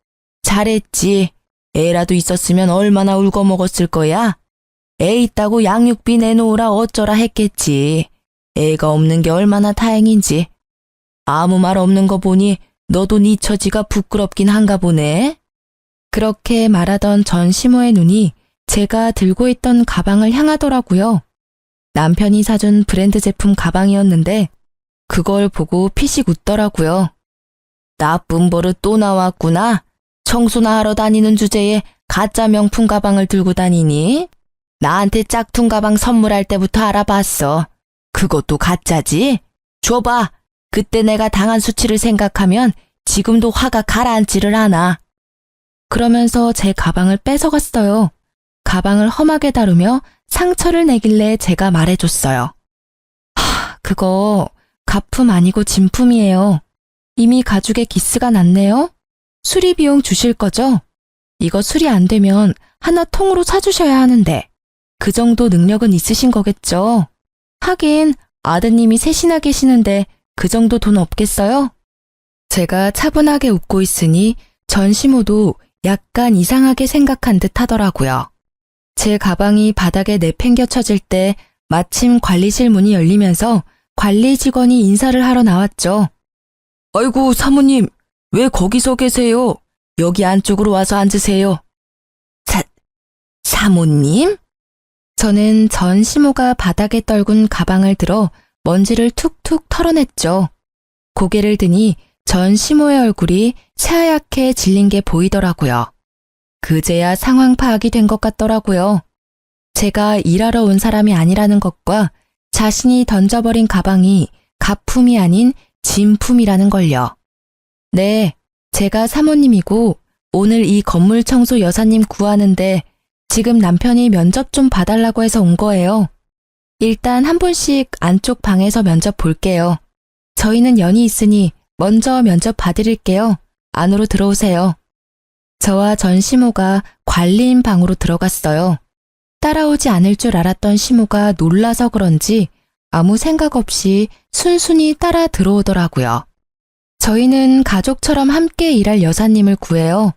잘했지. 애라도 있었으면 얼마나 울고 먹었을 거야? 애 있다고 양육비 내놓으라 어쩌라 했겠지. 애가 없는 게 얼마나 다행인지. 아무 말 없는 거 보니 너도 네 처지가 부끄럽긴 한가 보네. 그렇게 말하던 전 시모의 눈이 제가 들고 있던 가방을 향하더라고요. 남편이 사준 브랜드 제품 가방이었는데 그걸 보고 피식 웃더라고요. 나쁜 버릇 또 나왔구나. 청소나 하러 다니는 주제에 가짜 명품 가방을 들고 다니니? 나한테 짝퉁 가방 선물할 때부터 알아봤어. 그것도 가짜지? 줘봐. 그때 내가 당한 수치를 생각하면 지금도 화가 가라앉지를 않아. 그러면서 제 가방을 뺏어갔어요. 가방을 험하게 다루며 상처를 내길래 제가 말해줬어요. 그거 가품 아니고 진품이에요. 이미 가죽에 기스가 났네요. 수리 비용 주실 거죠? 이거 수리 안 되면 하나 통으로 사주셔야 하는데 그 정도 능력은 있으신 거겠죠? 하긴 아드님이 셋이나 계시는데 그 정도 돈 없겠어요? 제가 차분하게 웃고 있으니 전 시모도 약간 이상하게 생각한 듯 하더라고요. 제 가방이 바닥에 내팽겨쳐질 때 마침 관리실 문이 열리면서 관리 직원이 인사를 하러 나왔죠. 아이고 사모님, 왜 거기서 계세요? 여기 안쪽으로 와서 앉으세요. 사모님? 저는 전 시모가 바닥에 떨군 가방을 들어 먼지를 툭툭 털어냈죠. 고개를 드니 전 시모의 얼굴이 새하얗게 질린 게 보이더라고요. 그제야 상황 파악이 된 것 같더라고요. 제가 일하러 온 사람이 아니라는 것과 자신이 던져버린 가방이 가품이 아닌 진품이라는 걸요. 네, 제가 사모님이고 오늘 이 건물 청소 여사님 구하는데 지금 남편이 면접 좀 봐달라고 해서 온 거예요. 일단 한 분씩 안쪽 방에서 면접 볼게요. 저희는 연이 있으니 먼저 면접 봐드릴게요. 안으로 들어오세요. 저와 전 시모가 관리인 방으로 들어갔어요. 따라오지 않을 줄 알았던 시모가 놀라서 그런지 아무 생각 없이 순순히 따라 들어오더라고요. 저희는 가족처럼 함께 일할 여사님을 구해요.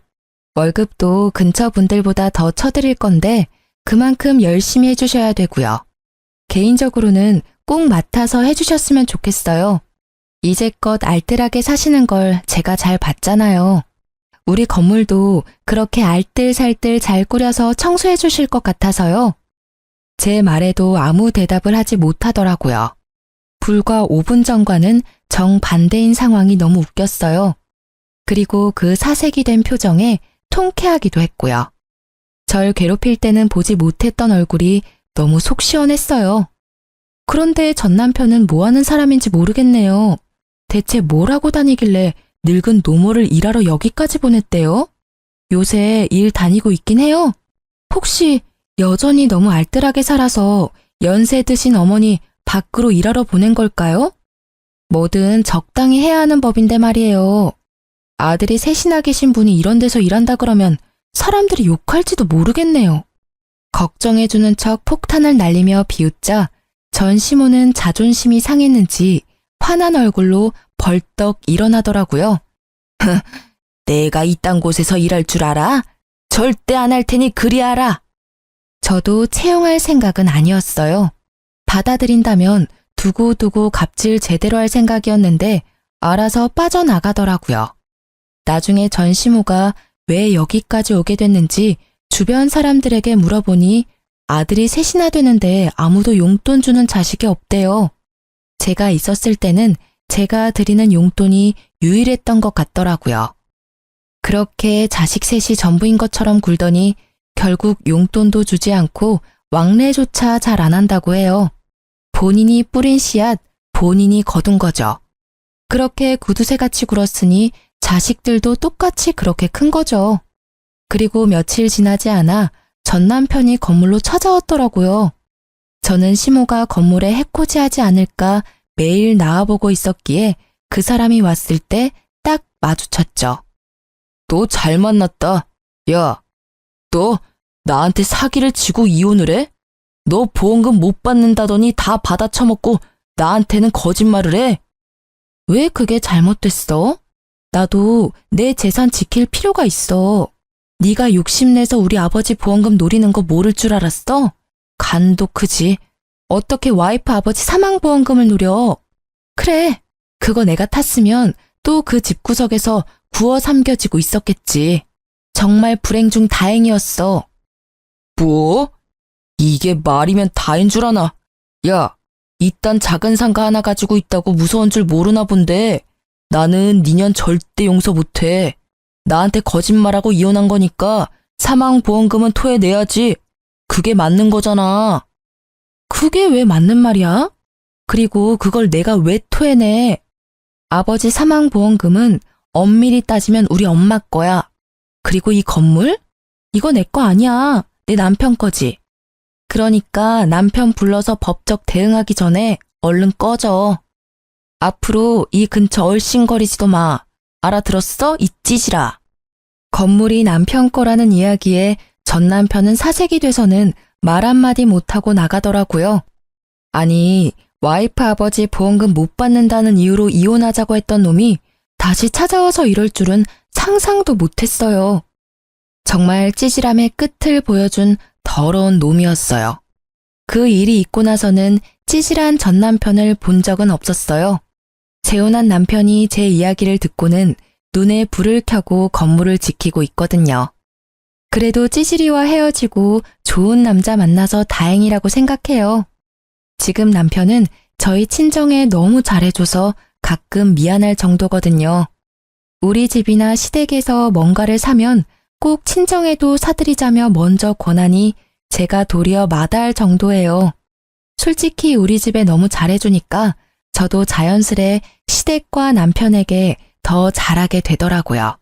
월급도 근처 분들보다 더 쳐드릴 건데 그만큼 열심히 해주셔야 되고요. 개인적으로는 꼭 맡아서 해주셨으면 좋겠어요. 이제껏 알뜰하게 사시는 걸 제가 잘 봤잖아요. 우리 건물도 그렇게 알뜰살뜰 잘 꾸려서 청소해 주실 것 같아서요. 제 말에도 아무 대답을 하지 못하더라고요. 불과 5분 전과는 정반대인 상황이 너무 웃겼어요. 그리고 그 사색이 된 표정에 통쾌하기도 했고요. 절 괴롭힐 때는 보지 못했던 얼굴이 너무 속 시원했어요. 그런데 전 남편은 뭐 하는 사람인지 모르겠네요. 대체 뭘 하고 다니길래 늙은 노모를 일하러 여기까지 보냈대요? 요새 일 다니고 있긴 해요? 혹시 여전히 너무 알뜰하게 살아서 연세 드신 어머니 밖으로 일하러 보낸 걸까요? 뭐든 적당히 해야 하는 법인데 말이에요. 아들이 셋이나 계신 분이 이런 데서 일한다 그러면 사람들이 욕할지도 모르겠네요. 걱정해주는 척 폭탄을 날리며 비웃자 전 시모는 자존심이 상했는지 화난 얼굴로 벌떡 일어나더라고요. 내가 이딴 곳에서 일할 줄 알아? 절대 안 할 테니 그리 알아. 저도 채용할 생각은 아니었어요. 받아들인다면 두고두고 갑질 제대로 할 생각이었는데 알아서 빠져나가더라고요. 나중에 전 시모가 왜 여기까지 오게 됐는지 주변 사람들에게 물어보니 아들이 셋이나 되는데 아무도 용돈 주는 자식이 없대요. 제가 있었을 때는 제가 드리는 용돈이 유일했던 것 같더라고요. 그렇게 자식 셋이 전부인 것처럼 굴더니 결국 용돈도 주지 않고 왕래조차 잘 안 한다고 해요. 본인이 뿌린 씨앗, 본인이 거둔 거죠. 그렇게 구두쇠같이 굴었으니 자식들도 똑같이 그렇게 큰 거죠. 그리고 며칠 지나지 않아 전 남편이 건물로 찾아왔더라고요. 저는 시모가 건물에 해코지하지 않을까 매일 나와보고 있었기에 그 사람이 왔을 때 딱 마주쳤죠. 너 잘 만났다. 야, 너 나한테 사기를 치고 이혼을 해? 너 보험금 못 받는다더니 다 받아 처먹고 나한테는 거짓말을 해? 왜 그게 잘못됐어? 나도 내 재산 지킬 필요가 있어. 네가 욕심내서 우리 아버지 보험금 노리는 거 모를 줄 알았어? 간도 크지. 어떻게 와이프 아버지 사망보험금을 노려? 그래, 그거 내가 탔으면 또 그 집구석에서 구워 삼겨지고 있었겠지. 정말 불행 중 다행이었어. 뭐? 이게 말이면 다인 줄 아나? 야, 이딴 작은 상가 하나 가지고 있다고 무서운 줄 모르나 본데 나는 니년 절대 용서 못해. 나한테 거짓말하고 이혼한 거니까 사망보험금은 토해내야지. 그게 맞는 거잖아. 그게 왜 맞는 말이야? 그리고 그걸 내가 왜 토해내? 아버지 사망보험금은 엄밀히 따지면 우리 엄마 거야. 그리고 이 건물? 이거 내 거 아니야. 내 남편 거지. 그러니까 남편 불러서 법적 대응하기 전에 얼른 꺼져. 앞으로 이 근처 얼씬거리지도 마. 알아들었어? 이 찌질아. 건물이 남편 거라는 이야기에 전 남편은 사색이 돼서는 말 한마디 못하고 나가더라고요. 아니, 와이프 아버지 보험금 못 받는다는 이유로 이혼하자고 했던 놈이 다시 찾아와서 이럴 줄은 상상도 못했어요. 정말 찌질함의 끝을 보여준 더러운 놈이었어요. 그 일이 있고 나서는 찌질한 전 남편을 본 적은 없었어요. 재혼한 남편이 제 이야기를 듣고는 눈에 불을 켜고 건물을 지키고 있거든요. 그래도 찌질이와 헤어지고 좋은 남자 만나서 다행이라고 생각해요. 지금 남편은 저희 친정에 너무 잘해줘서 가끔 미안할 정도거든요. 우리 집이나 시댁에서 뭔가를 사면 꼭 친정에도 사드리자며 먼저 권하니 제가 도리어 마다할 정도예요. 솔직히 우리 집에 너무 잘해주니까 저도 자연스레 시댁과 남편에게 더 잘하게 되더라고요.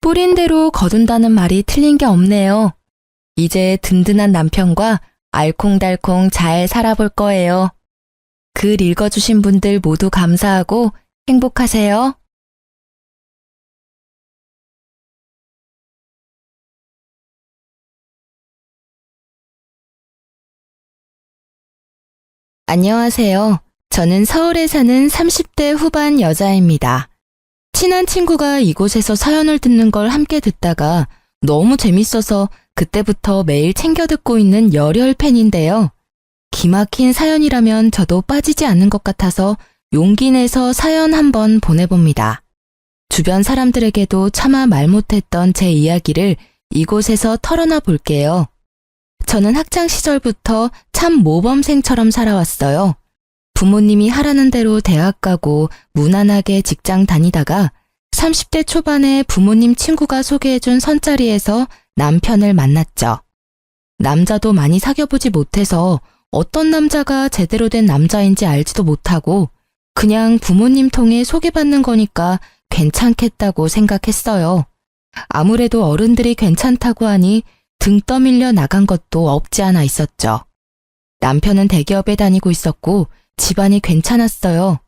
뿌린 대로 거둔다는 말이 틀린 게 없네요. 이제 든든한 남편과 알콩달콩 잘 살아볼 거예요. 글 읽어주신 분들 모두 감사하고 행복하세요. 안녕하세요. 저는 서울에 사는 30대 후반 여자입니다. 친한 친구가 이곳에서 사연을 듣는 걸 함께 듣다가 너무 재밌어서 그때부터 매일 챙겨 듣고 있는 열혈 팬인데요. 기막힌 사연이라면 저도 빠지지 않는 것 같아서 용기 내서 사연 한번 보내봅니다. 주변 사람들에게도 차마 말 못했던 제 이야기를 이곳에서 털어놔 볼게요. 저는 학창 시절부터 참 모범생처럼 살아왔어요. 부모님이 하라는 대로 대학 가고 무난하게 직장 다니다가 30대 초반에 부모님 친구가 소개해준 선자리에서 남편을 만났죠. 남자도 많이 사귀어보지 못해서 어떤 남자가 제대로 된 남자인지 알지도 못하고 그냥 부모님 통해 소개받는 거니까 괜찮겠다고 생각했어요. 아무래도 어른들이 괜찮다고 하니 등 떠밀려 나간 것도 없지 않아 있었죠. 남편은 대기업에 다니고 있었고 집안이 괜찮았어요.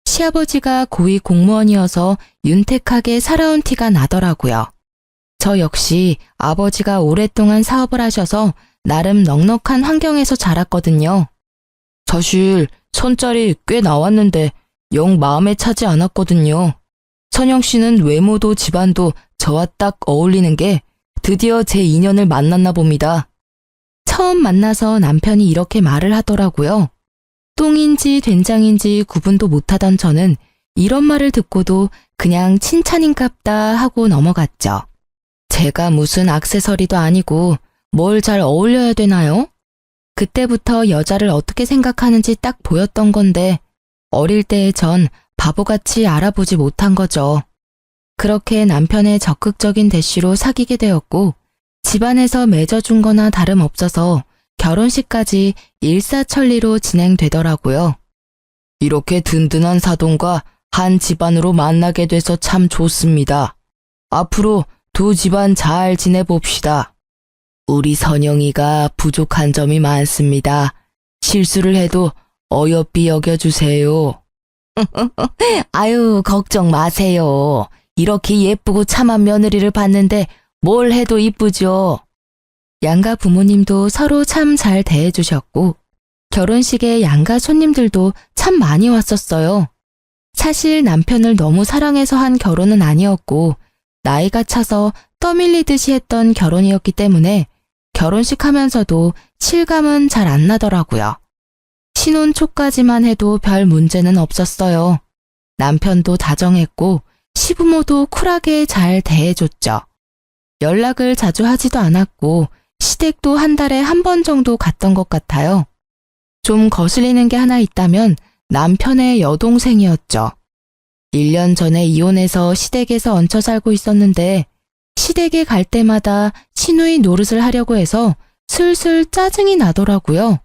시아버지가 고위 공무원이어서 윤택하게 살아온 티가 나더라고요. 저 역시 아버지가 오랫동안 사업을 하셔서 나름 넉넉한 환경에서 자랐거든요. 사실 선짜리 꽤 나왔는데 영 마음에 차지 않았거든요. 선영 씨는 외모도 집안도 저와 딱 어울리는 게 드디어 제 인연을 만났나 봅니다. 처음 만나서 남편이 이렇게 말을 하더라고요. 똥인지 된장인지 구분도 못하던 저는 이런 말을 듣고도 그냥 칭찬인갑다 하고 넘어갔죠. 제가 무슨 액세서리도 아니고 뭘 잘 어울려야 되나요? 그때부터 여자를 어떻게 생각하는지 딱 보였던 건데 어릴 때의 전 바보같이 알아보지 못한 거죠. 그렇게 남편의 적극적인 대시로 사귀게 되었고 집안에서 맺어준 거나 다름없어서 결혼식까지 일사천리로 진행되더라고요. 이렇게 든든한 사돈과 한 집안으로 만나게 돼서 참 좋습니다. 앞으로 두 집안 잘 지내봅시다. 우리 선영이가 부족한 점이 많습니다. 실수를 해도 어여삐 여겨주세요. 아유, 걱정 마세요. 이렇게 예쁘고 참한 며느리를 봤는데 뭘 해도 이쁘죠. 양가 부모님도 서로 참 잘 대해주셨고 결혼식에 양가 손님들도 참 많이 왔었어요. 사실 남편을 너무 사랑해서 한 결혼은 아니었고 나이가 차서 떠밀리듯이 했던 결혼이었기 때문에 결혼식 하면서도 실감은 잘 안 나더라고요. 신혼 초까지만 해도 별 문제는 없었어요. 남편도 다정했고 시부모도 쿨하게 잘 대해줬죠. 연락을 자주 하지도 않았고 시댁도 한 달에 한 번 정도 갔던 것 같아요. 좀 거슬리는 게 하나 있다면 남편의 여동생이었죠. 1년 전에 이혼해서 시댁에서 얹혀 살고 있었는데 시댁에 갈 때마다 시누이 노릇을 하려고 해서 슬슬 짜증이 나더라고요.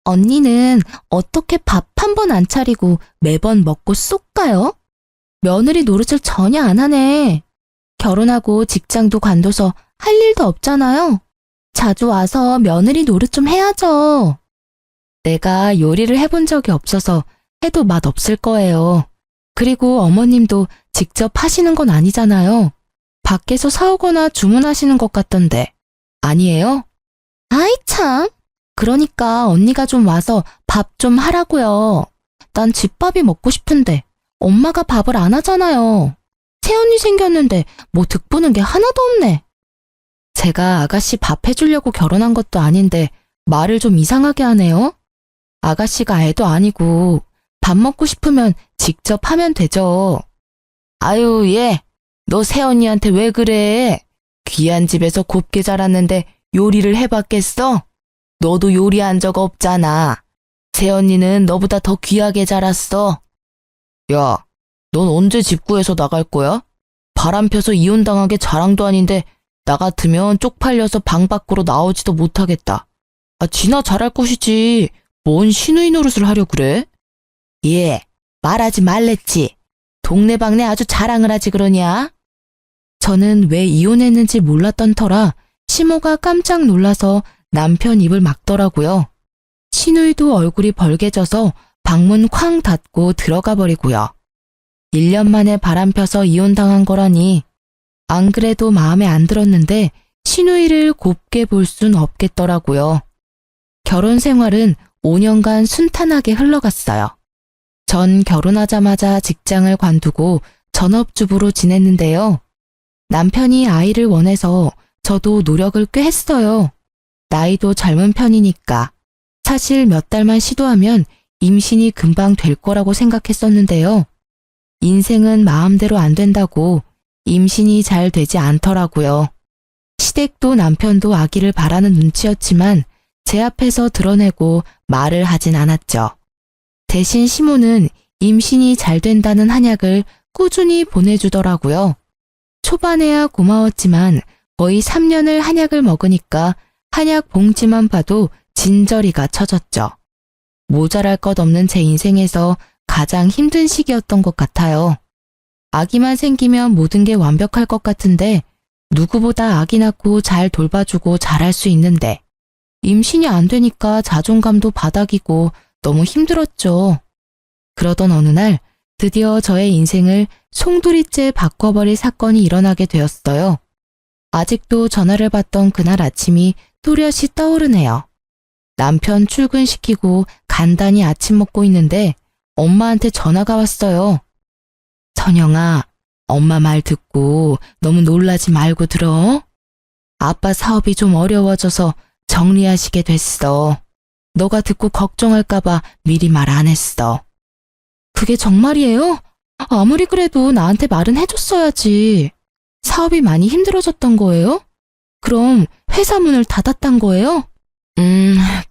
언니는 어떻게 밥 한 번 안 차리고 매번 먹고 쏙 가요? 며느리 노릇을 전혀 안 하네. 결혼하고 직장도 관둬서 할 일도 없잖아요. 자주 와서 며느리 노릇 좀 해야죠. 내가 요리를 해본 적이 없어서 해도 맛없을 거예요. 그리고 어머님도 직접 하시는 건 아니잖아요. 밖에서 사오거나 주문하시는 것 같던데. 아니에요? 아이 참. 그러니까 언니가 좀 와서 밥 좀 하라고요. 난 집밥이 먹고 싶은데 엄마가 밥을 안 하잖아요. 새언니 생겼는데 뭐 득보는 게 하나도 없네. 제가 아가씨 밥 해주려고 결혼한 것도 아닌데 말을 좀 이상하게 하네요. 아가씨가 애도 아니고 밥 먹고 싶으면 직접 하면 되죠. 아유, 얘, 너 새언니한테 왜 그래? 귀한 집에서 곱게 자랐는데 요리를 해봤겠어? 너도 요리한 적 없잖아. 새언니는 너보다 더 귀하게 자랐어. 야, 넌 언제 집 구해서 나갈 거야? 바람 펴서 이혼당하게 자랑도 아닌데 나 같으면 쪽팔려서 방 밖으로 나오지도 못하겠다. 아, 지나 잘할 것이지. 뭔 시누이 노릇을 하려 그래? 예, 말하지 말랬지. 동네방네 아주 자랑을 하지 그러냐? 저는 왜 이혼했는지 몰랐던 터라 시모가 깜짝 놀라서 남편 입을 막더라고요. 시누이도 얼굴이 벌개져서 방문 쾅 닫고 들어가 버리고요. 1년 만에 바람 펴서 이혼당한 거라니. 안 그래도 마음에 안 들었는데 시누이를 곱게 볼 순 없겠더라고요. 결혼 생활은 5년간 순탄하게 흘러갔어요. 전 결혼하자마자 직장을 관두고 전업주부로 지냈는데요. 남편이 아이를 원해서 저도 노력을 꽤 했어요. 나이도 젊은 편이니까. 사실 몇 달만 시도하면 임신이 금방 될 거라고 생각했었는데요. 인생은 마음대로 안 된다고 임신이 잘 되지 않더라고요. 시댁도 남편도 아기를 바라는 눈치였지만 제 앞에서 드러내고 말을 하진 않았죠. 대신 시모는 임신이 잘 된다는 한약을 꾸준히 보내주더라고요. 초반에야 고마웠지만 거의 3년을 한약을 먹으니까 한약 봉지만 봐도 진저리가 쳐졌죠. 모자랄 것 없는 제 인생에서 가장 힘든 시기였던 것 같아요. 아기만 생기면 모든 게 완벽할 것 같은데 누구보다 아기 낳고 잘 돌봐주고 잘할 수 있는데 임신이 안 되니까 자존감도 바닥이고 너무 힘들었죠. 그러던 어느 날 드디어 저의 인생을 송두리째 바꿔버릴 사건이 일어나게 되었어요. 아직도 전화를 받던 그날 아침이 또렷이 떠오르네요. 남편 출근시키고 간단히 아침 먹고 있는데 엄마한테 전화가 왔어요. 선영아, 엄마 말 듣고 너무 놀라지 말고 들어. 아빠 사업이 좀 어려워져서 정리하시게 됐어. 너가 듣고 걱정할까봐 미리 말 안 했어. 그게 정말이에요? 아무리 그래도 나한테 말은 해줬어야지. 사업이 많이 힘들어졌던 거예요? 그럼 회사 문을 닫았단 거예요?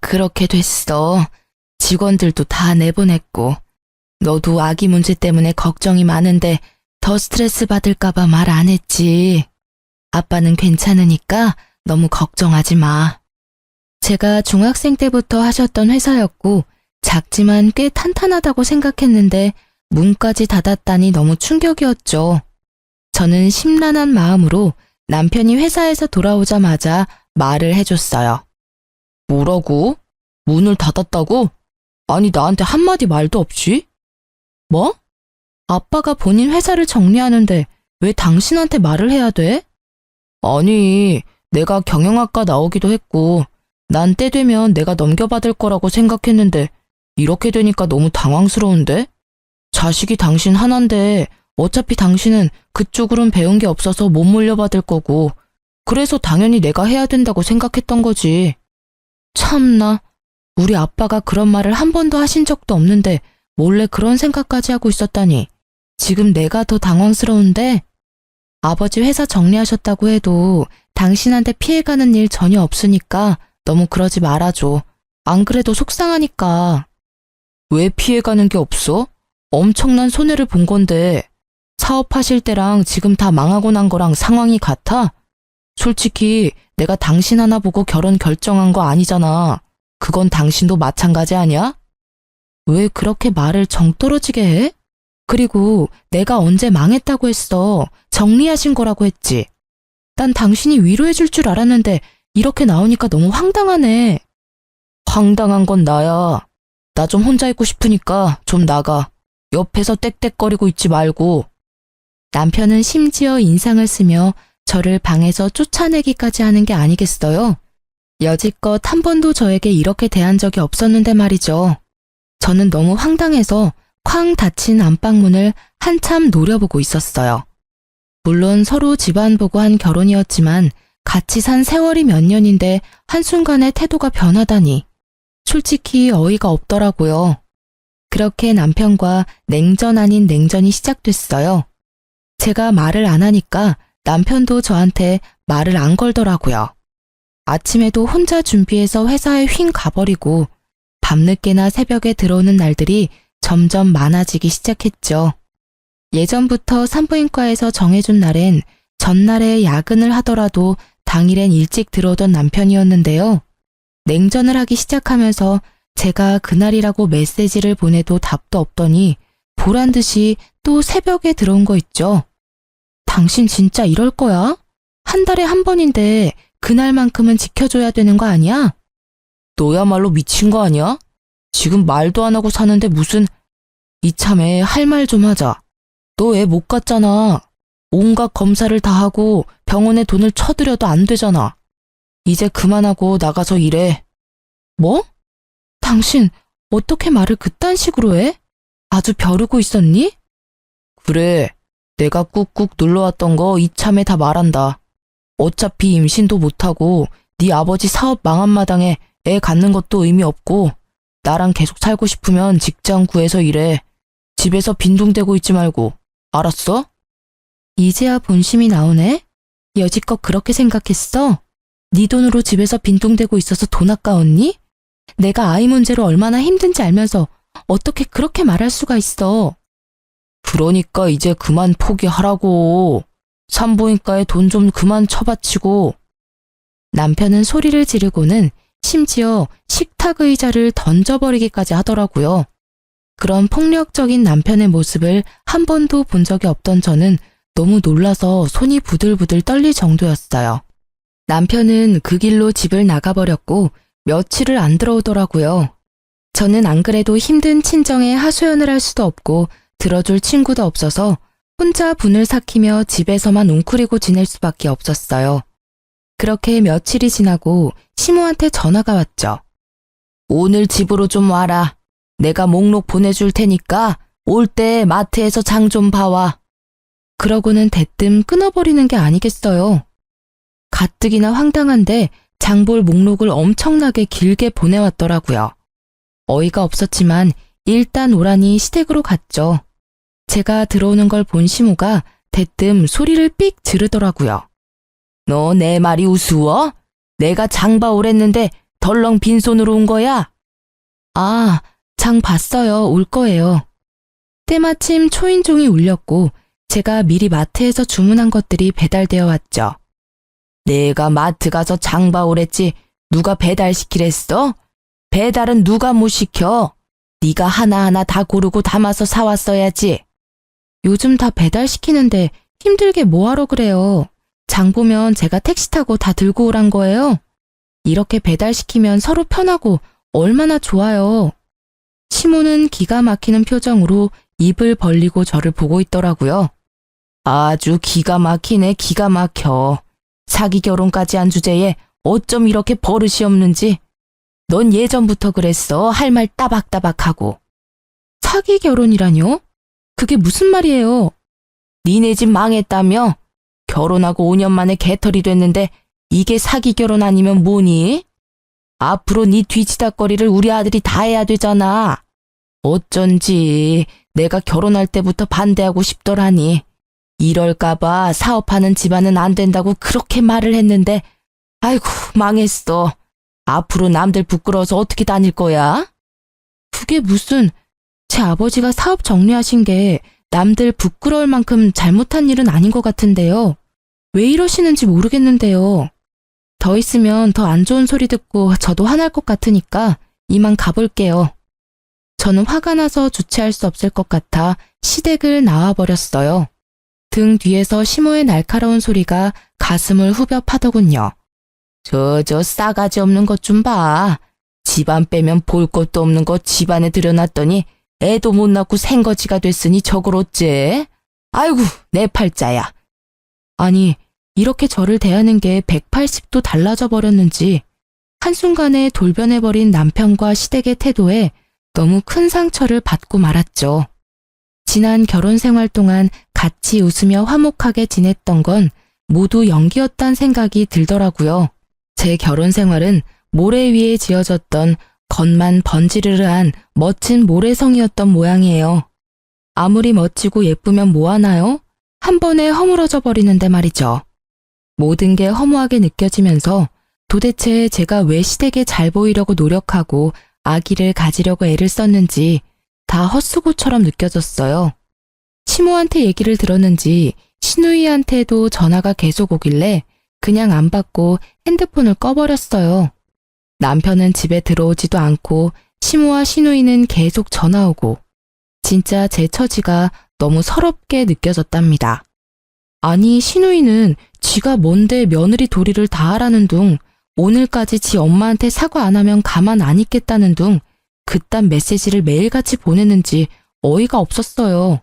그렇게 됐어. 직원들도 다 내보냈고. 너도 아기 문제 때문에 걱정이 많은데 더 스트레스 받을까봐 말 안 했지. 아빠는 괜찮으니까 너무 걱정하지 마. 제가 중학생 때부터 하셨던 회사였고 작지만 꽤 탄탄하다고 생각했는데 문까지 닫았다니 너무 충격이었죠. 저는 심란한 마음으로 남편이 회사에서 돌아오자마자 말을 해줬어요. 뭐라고? 문을 닫았다고? 아니 나한테 한마디 말도 없이? 뭐? 아빠가 본인 회사를 정리하는데 왜 당신한테 말을 해야 돼? 아니, 내가 경영학과 나오기도 했고 난 때 되면 내가 넘겨받을 거라고 생각했는데 이렇게 되니까 너무 당황스러운데? 자식이 당신 하나인데 어차피 당신은 그쪽으론 배운 게 없어서 못 물려받을 거고 그래서 당연히 내가 해야 된다고 생각했던 거지. 참나, 우리 아빠가 그런 말을 한 번도 하신 적도 없는데 몰래 그런 생각까지 하고 있었다니. 지금 내가 더 당황스러운데 아버지 회사 정리하셨다고 해도 당신한테 피해가는 일 전혀 없으니까 너무 그러지 말아줘. 안 그래도 속상하니까. 왜 피해가는 게 없어? 엄청난 손해를 본 건데 사업하실 때랑 지금 다 망하고 난 거랑 상황이 같아? 솔직히 내가 당신 하나 보고 결혼 결정한 거 아니잖아. 그건 당신도 마찬가지 아니야? 왜 그렇게 말을 정 떨어지게 해? 그리고 내가 언제 망했다고 했어. 정리하신 거라고 했지. 난 당신이 위로해 줄 줄 알았는데 이렇게 나오니까 너무 황당하네. 황당한 건 나야. 나 좀 혼자 있고 싶으니까 좀 나가. 옆에서 떽떽거리고 있지 말고. 남편은 심지어 인상을 쓰며 저를 방에서 쫓아내기까지 하는 게 아니겠어요? 여지껏 한 번도 저에게 이렇게 대한 적이 없었는데 말이죠. 저는 너무 황당해서 쾅 닫힌 안방문을 한참 노려보고 있었어요. 물론 서로 집안 보고 한 결혼이었지만 같이 산 세월이 몇 년인데 한순간에 태도가 변하다니. 솔직히 어이가 없더라고요. 그렇게 남편과 냉전 아닌 냉전이 시작됐어요. 제가 말을 안 하니까 남편도 저한테 말을 안 걸더라고요. 아침에도 혼자 준비해서 회사에 휭 가버리고 밤늦게나 새벽에 들어오는 날들이 점점 많아지기 시작했죠. 예전부터 산부인과에서 정해준 날엔 전날에 야근을 하더라도 당일엔 일찍 들어오던 남편이었는데요. 냉전을 하기 시작하면서 제가 그날이라고 메시지를 보내도 답도 없더니 보란 듯이 또 새벽에 들어온 거 있죠. 당신 진짜 이럴 거야? 한 달에 한 번인데 그날만큼은 지켜줘야 되는 거 아니야? 너야말로 미친 거 아니야? 지금 말도 안 하고 사는데 무슨 이참에 할 말 좀 하자. 너 애 못 갔잖아. 온갖 검사를 다 하고 병원에 돈을 쳐들여도 안 되잖아. 이제 그만하고 나가서 일해. 뭐? 당신 어떻게 말을 그딴 식으로 해? 아주 벼르고 있었니? 그래, 내가 꾹꾹 눌러왔던 거 이참에 다 말한다. 어차피 임신도 못하고 네 아버지 사업 망한 마당에 애 갖는 것도 의미 없고 나랑 계속 살고 싶으면 직장 구해서 일해. 집에서 빈둥대고 있지 말고. 알았어? 이제야 본심이 나오네? 여지껏 그렇게 생각했어? 네 돈으로 집에서 빈둥대고 있어서 돈 아까웠니? 내가 아이 문제로 얼마나 힘든지 알면서 어떻게 그렇게 말할 수가 있어? 그러니까 이제 그만 포기하라고. 산부인과에 돈 좀 그만 쳐바치고. 남편은 소리를 지르고는 심지어 식탁 의자를 던져버리기까지 하더라고요. 그런 폭력적인 남편의 모습을 한 번도 본 적이 없던 저는 너무 놀라서 손이 부들부들 떨릴 정도였어요. 남편은 그 길로 집을 나가버렸고 며칠을 안 들어오더라고요. 저는 안 그래도 힘든 친정에 하소연을 할 수도 없고 들어줄 친구도 없어서 혼자 분을 삭히며 집에서만 웅크리고 지낼 수밖에 없었어요. 그렇게 며칠이 지나고 시모한테 전화가 왔죠. 오늘 집으로 좀 와라. 내가 목록 보내줄 테니까 올 때 마트에서 장 좀 봐와. 그러고는 대뜸 끊어버리는 게 아니겠어요. 가뜩이나 황당한데 장볼 목록을 엄청나게 길게 보내왔더라고요. 어이가 없었지만 일단 오라니 시댁으로 갔죠. 제가 들어오는 걸 본 시모가 대뜸 소리를 삑 지르더라고요. 너 내 말이 우스워? 내가 장 봐 오랬는데 덜렁 빈손으로 온 거야? 아, 장 봤어요. 올 거예요. 때마침 초인종이 울렸고 제가 미리 마트에서 주문한 것들이 배달되어 왔죠. 내가 마트 가서 장 봐 오랬지 누가 배달시키랬어? 배달은 누가 못 시켜? 네가 하나하나 다 고르고 담아서 사왔어야지. 요즘 다 배달시키는데 힘들게 뭐하러 그래요. 장 보면 제가 택시 타고 다 들고 오란 거예요. 이렇게 배달시키면 서로 편하고 얼마나 좋아요. 시모는 기가 막히는 표정으로 입을 벌리고 저를 보고 있더라고요. 아주 기가 막히네, 기가 막혀. 사기 결혼까지 한 주제에 어쩜 이렇게 버릇이 없는지. 넌 예전부터 그랬어. 할 말 따박따박하고. 사기 결혼이라뇨? 그게 무슨 말이에요? 니네 집 망했다며? 결혼하고 5년 만에 개털이 됐는데 이게 사기 결혼 아니면 뭐니? 앞으로 네 뒤치다거리를 우리 아들이 다 해야 되잖아. 어쩐지 내가 결혼할 때부터 반대하고 싶더라니. 이럴까봐 사업하는 집안은 안 된다고 그렇게 말을 했는데 아이고 망했어. 앞으로 남들 부끄러워서 어떻게 다닐 거야? 그게 무슨, 제 아버지가 사업 정리하신 게 남들 부끄러울 만큼 잘못한 일은 아닌 것 같은데요. 왜 이러시는지 모르겠는데요. 더 있으면 더 안 좋은 소리 듣고 저도 화날 것 같으니까 이만 가볼게요. 저는 화가 나서 주체할 수 없을 것 같아 시댁을 나와버렸어요. 등 뒤에서 시모의 날카로운 소리가 가슴을 후벼 파더군요. 저 싸가지 없는 것 좀 봐. 집안 빼면 볼 것도 없는 거 집안에 들여놨더니 애도 못 낳고 생거지가 됐으니 저걸 어째? 아이고 내 팔자야. 아니 이렇게 저를 대하는 게 180도 달라져 버렸는지 한순간에 돌변해버린 남편과 시댁의 태도에 너무 큰 상처를 받고 말았죠. 지난 결혼 생활 동안 같이 웃으며 화목하게 지냈던 건 모두 연기였단 생각이 들더라고요. 제 결혼 생활은 모래 위에 지어졌던 겉만 번지르르한 멋진 모래성이었던 모양이에요. 아무리 멋지고 예쁘면 뭐하나요? 한 번에 허물어져 버리는데 말이죠. 모든 게 허무하게 느껴지면서 도대체 제가 왜 시댁에 잘 보이려고 노력하고 아기를 가지려고 애를 썼는지 다 헛수고처럼 느껴졌어요. 시모한테 얘기를 들었는지 시누이한테도 전화가 계속 오길래 그냥 안 받고 핸드폰을 꺼버렸어요. 남편은 집에 들어오지도 않고 시모와 시누이는 계속 전화 오고 진짜 제 처지가 너무 서럽게 느껴졌답니다. 아니 시누이는 지가 뭔데 며느리 도리를 다 하라는 둥 오늘까지 지 엄마한테 사과 안 하면 가만 안 있겠다는 둥 그딴 메시지를 매일같이 보내는지 어이가 없었어요.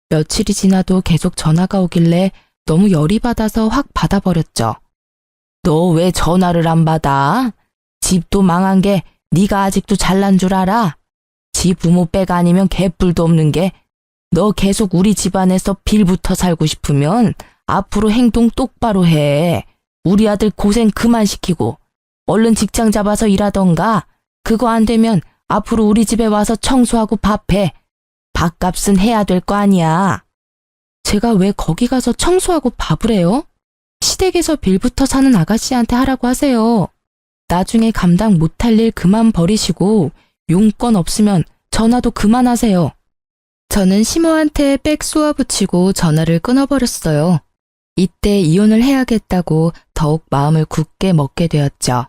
며칠이 지나도 계속 전화가 오길래 너무 열이 받아서 확 받아버렸죠. 너 왜 전화를 안 받아? 집도 망한 게 네가 아직도 잘난 줄 알아? 지 부모 빼가 아니면 개뿔도 없는 게 너 계속 우리 집안에서 빌붙어 살고 싶으면 앞으로 행동 똑바로 해. 우리 아들 고생 그만 시키고 얼른 직장 잡아서 일하던가. 그거 안 되면 앞으로 우리 집에 와서 청소하고 밥해. 밥값은 해야 될 거 아니야. 제가 왜 거기 가서 청소하고 밥을 해요? 시댁에서 빌붙어 사는 아가씨한테 하라고 하세요. 나중에 감당 못할 일 그만 버리시고 용건 없으면 전화도 그만하세요. 저는 시모한테 빽 쏘아붙이고 전화를 끊어버렸어요. 이때 이혼을 해야겠다고 더욱 마음을 굳게 먹게 되었죠.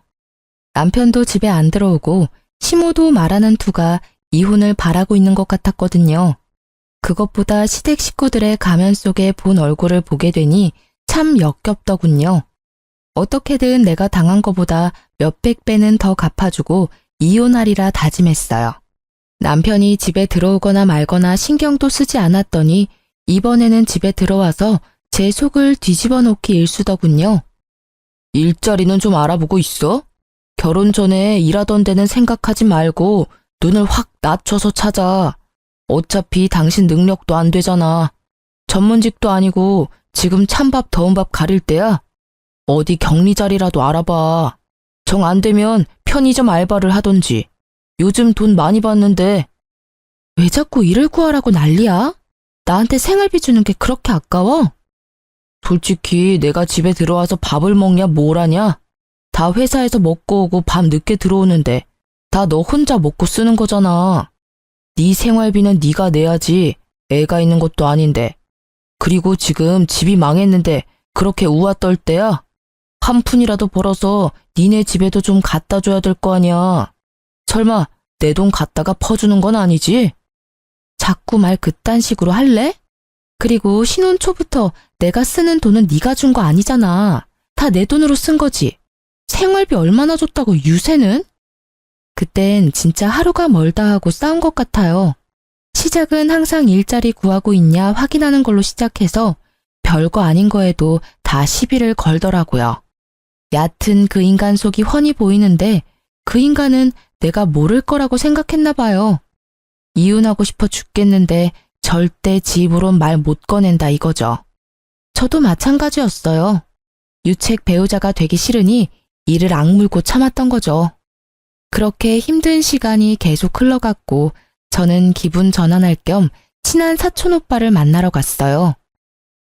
남편도 집에 안 들어오고 시모도 말하는 투가 이혼을 바라고 있는 것 같았거든요. 그것보다 시댁 식구들의 가면 속에 본 얼굴을 보게 되니 참 역겹더군요. 어떻게든 내가 당한 것보다 몇백 배는 더 갚아주고 이혼하리라 다짐했어요. 남편이 집에 들어오거나 말거나 신경도 쓰지 않았더니 이번에는 집에 들어와서 제 속을 뒤집어 놓기 일쑤더군요. 일자리는 좀 알아보고 있어? 결혼 전에 일하던 데는 생각하지 말고 눈을 확 낮춰서 찾아. 어차피 당신 능력도 안 되잖아. 전문직도 아니고 지금 찬밥 더운 밥 가릴 때야. 어디 격리 자리라도 알아봐. 정 안 되면 편의점 알바를 하던지. 요즘 돈 많이 받는데. 왜 자꾸 일을 구하라고 난리야? 나한테 생활비 주는 게 그렇게 아까워? 솔직히 내가 집에 들어와서 밥을 먹냐 뭘 하냐? 다 회사에서 먹고 오고 밤 늦게 들어오는데 다 너 혼자 먹고 쓰는 거잖아. 네 생활비는 네가 내야지. 애가 있는 것도 아닌데. 그리고 지금 집이 망했는데 그렇게 우아 떨 때야? 한 푼이라도 벌어서 니네 집에도 좀 갖다 줘야 될 거 아니야. 설마 내 돈 갖다가 퍼주는 건 아니지? 자꾸 말 그딴 식으로 할래? 그리고 신혼 초부터 내가 쓰는 돈은 네가 준 거 아니잖아. 다 내 돈으로 쓴 거지. 생활비 얼마나 줬다고 유세는? 그땐 진짜 하루가 멀다 하고 싸운 것 같아요. 시작은 항상 일자리 구하고 있냐 확인하는 걸로 시작해서 별거 아닌 거에도 다 시비를 걸더라고요. 얕은 그 인간 속이 훤히 보이는데 그 인간은 내가 모를 거라고 생각했나 봐요. 이혼하고 싶어 죽겠는데 절대 지 입으론 말 못 꺼낸다 이거죠. 저도 마찬가지였어요. 유책 배우자가 되기 싫으니 이를 악물고 참았던 거죠. 그렇게 힘든 시간이 계속 흘러갔고 저는 기분 전환할 겸 친한 사촌 오빠를 만나러 갔어요.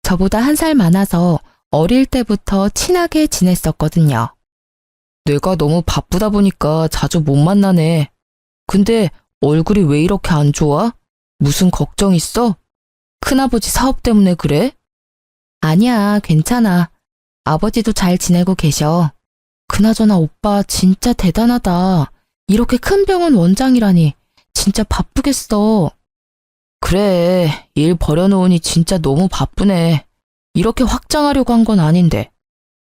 저보다 1살 많아서 어릴 때부터 친하게 지냈었거든요. 내가 너무 바쁘다 보니까 자주 못 만나네. 근데 얼굴이 왜 이렇게 안 좋아? 무슨 걱정 있어? 큰아버지 사업 때문에 그래? 아니야, 괜찮아. 아버지도 잘 지내고 계셔. 그나저나 오빠 진짜 대단하다. 이렇게 큰 병원 원장이라니 진짜 바쁘겠어. 그래, 일 버려놓으니 진짜 너무 바쁘네. 이렇게 확장하려고 한 건 아닌데.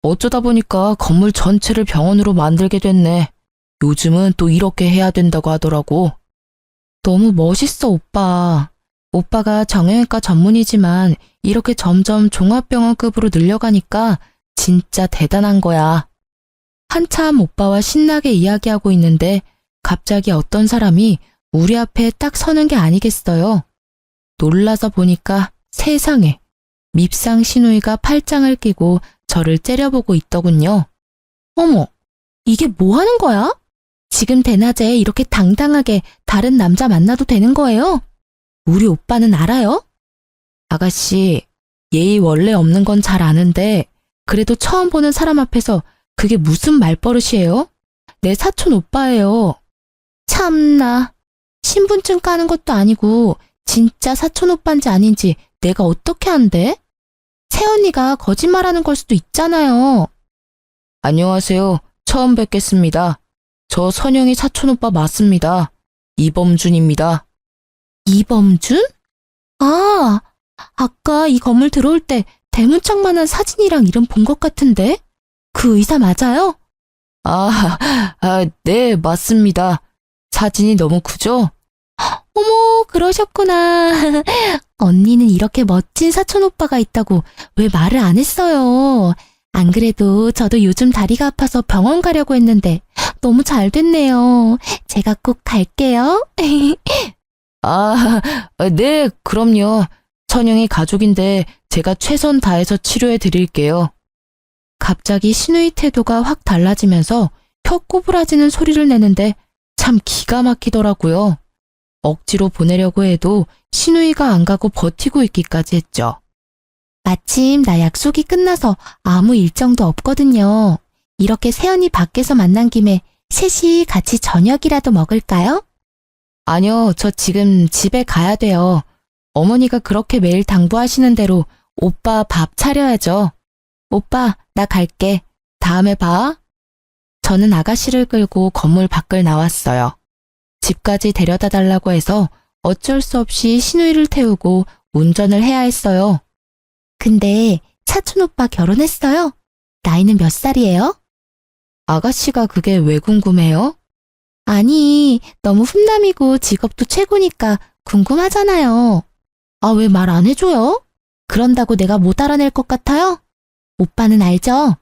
어쩌다 보니까 건물 전체를 병원으로 만들게 됐네. 요즘은 또 이렇게 해야 된다고 하더라고. 너무 멋있어, 오빠. 오빠가 정형외과 전문이지만 이렇게 점점 종합병원급으로 늘려가니까 진짜 대단한 거야. 한참 오빠와 신나게 이야기하고 있는데 갑자기 어떤 사람이 우리 앞에 딱 서는 게 아니겠어요. 놀라서 보니까 세상에 밉상 시누이가 팔짱을 끼고 저를 째려보고 있더군요. 어머, 이게 뭐 하는 거야? 지금 대낮에 이렇게 당당하게 다른 남자 만나도 되는 거예요? 우리 오빠는 알아요? 아가씨, 예의 원래 없는 건 잘 아는데 그래도 처음 보는 사람 앞에서 그게 무슨 말버릇이에요? 내 사촌 오빠예요. 참나, 신분증 까는 것도 아니고 진짜 사촌 오빠인지 아닌지 내가 어떻게 안대? 새언니가 거짓말하는 걸 수도 있잖아요. 안녕하세요. 처음 뵙겠습니다. 저 선영이 사촌 오빠 맞습니다. 이범준입니다. 이범준? 아, 아까 이 건물 들어올 때 대문짝만한 사진이랑 이름 본 것 같은데? 그 의사 맞아요? 네, 맞습니다. 사진이 너무 크죠? 어머, 그러셨구나. 언니는 이렇게 멋진 사촌 오빠가 있다고 왜 말을 안 했어요? 안 그래도 저도 요즘 다리가 아파서 병원 가려고 했는데 너무 잘 됐네요. 제가 꼭 갈게요. 네, 그럼요. 선영이 가족인데 제가 최선 다해서 치료해 드릴게요. 갑자기 시누이 태도가 확 달라지면서 혀 꼬부라지는 소리를 내는데 참 기가 막히더라고요. 억지로 보내려고 해도 시누이가 안 가고 버티고 있기까지 했죠. 마침 나 약속이 끝나서 아무 일정도 없거든요. 이렇게 새언니 밖에서 만난 김에 셋이 같이 저녁이라도 먹을까요? 아니요, 저 지금 집에 가야 돼요. 어머니가 그렇게 매일 당부하시는 대로 오빠 밥 차려야죠. 오빠, 나 갈게. 다음에 봐. 저는 아가씨를 끌고 건물 밖을 나왔어요. 집까지 데려다 달라고 해서 어쩔 수 없이 시누이를 태우고 운전을 해야 했어요. 근데 사촌 오빠 결혼했어요? 나이는 몇 살이에요? 아가씨가 그게 왜 궁금해요? 아니, 너무 훈남이고 직업도 최고니까 궁금하잖아요. 왜 말 안 해줘요? 그런다고 내가 못 알아낼 것 같아요? 오빠는 알죠?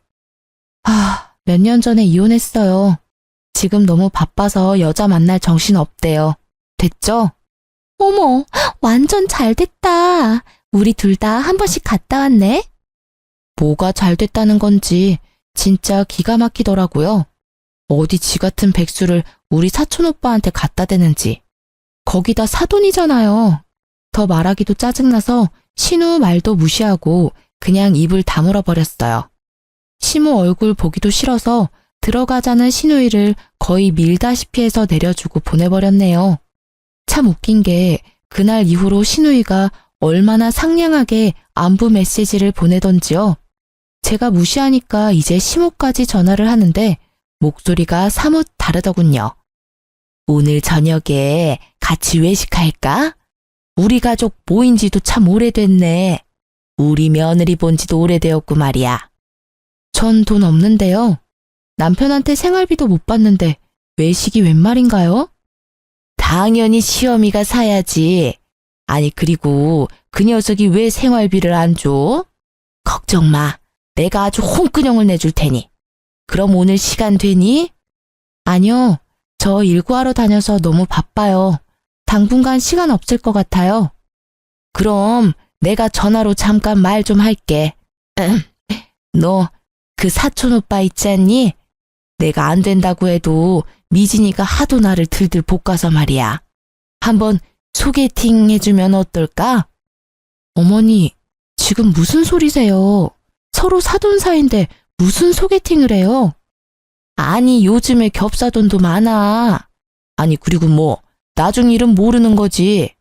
몇 년 전에 이혼했어요. 지금 너무 바빠서 여자 만날 정신 없대요. 됐죠? 어머, 완전 잘 됐다. 우리 둘 다 한 번씩 갔다 왔네. 뭐가 잘 됐다는 건지 진짜 기가 막히더라고요. 어디 지 같은 백수를 우리 사촌 오빠한테 갖다 대는지. 거기다 사돈이잖아요. 더 말하기도 짜증나서 신우 말도 무시하고 그냥 입을 다물어 버렸어요. 시모 얼굴 보기도 싫어서 들어가자는 시누이를 거의 밀다시피 해서 내려주고 보내버렸네요. 참 웃긴 게 그날 이후로 시누이가 얼마나 상냥하게 안부 메시지를 보내던지요. 제가 무시하니까 이제 시모까지 전화를 하는데 목소리가 사뭇 다르더군요. 오늘 저녁에 같이 외식할까? 우리 가족 모인 지도 참 오래됐네. 우리 며느리 본 지도 오래되었고 말이야. 전 돈 없는데요. 남편한테 생활비도 못 받는데 외식이 웬 말인가요? 당연히 시어미가 사야지. 아니 그리고 그 녀석이 왜 생활비를 안 줘? 걱정 마. 내가 아주 홍근형을 내줄 테니. 그럼 오늘 시간 되니? 아니요. 저 일 구하러 다녀서 너무 바빠요. 당분간 시간 없을 것 같아요. 그럼 내가 전화로 잠깐 말 좀 할게. 너 그 사촌 오빠 있지 않니? 내가 안 된다고 해도 미진이가 하도 나를 들들 볶아서 말이야. 한번 소개팅 해주면 어떨까? 어머니, 지금 무슨 소리세요? 서로 사돈 사이인데 무슨 소개팅을 해요? 아니, 요즘에 겹사돈도 많아. 아니, 그리고 뭐 나중 일은 모르는 거지.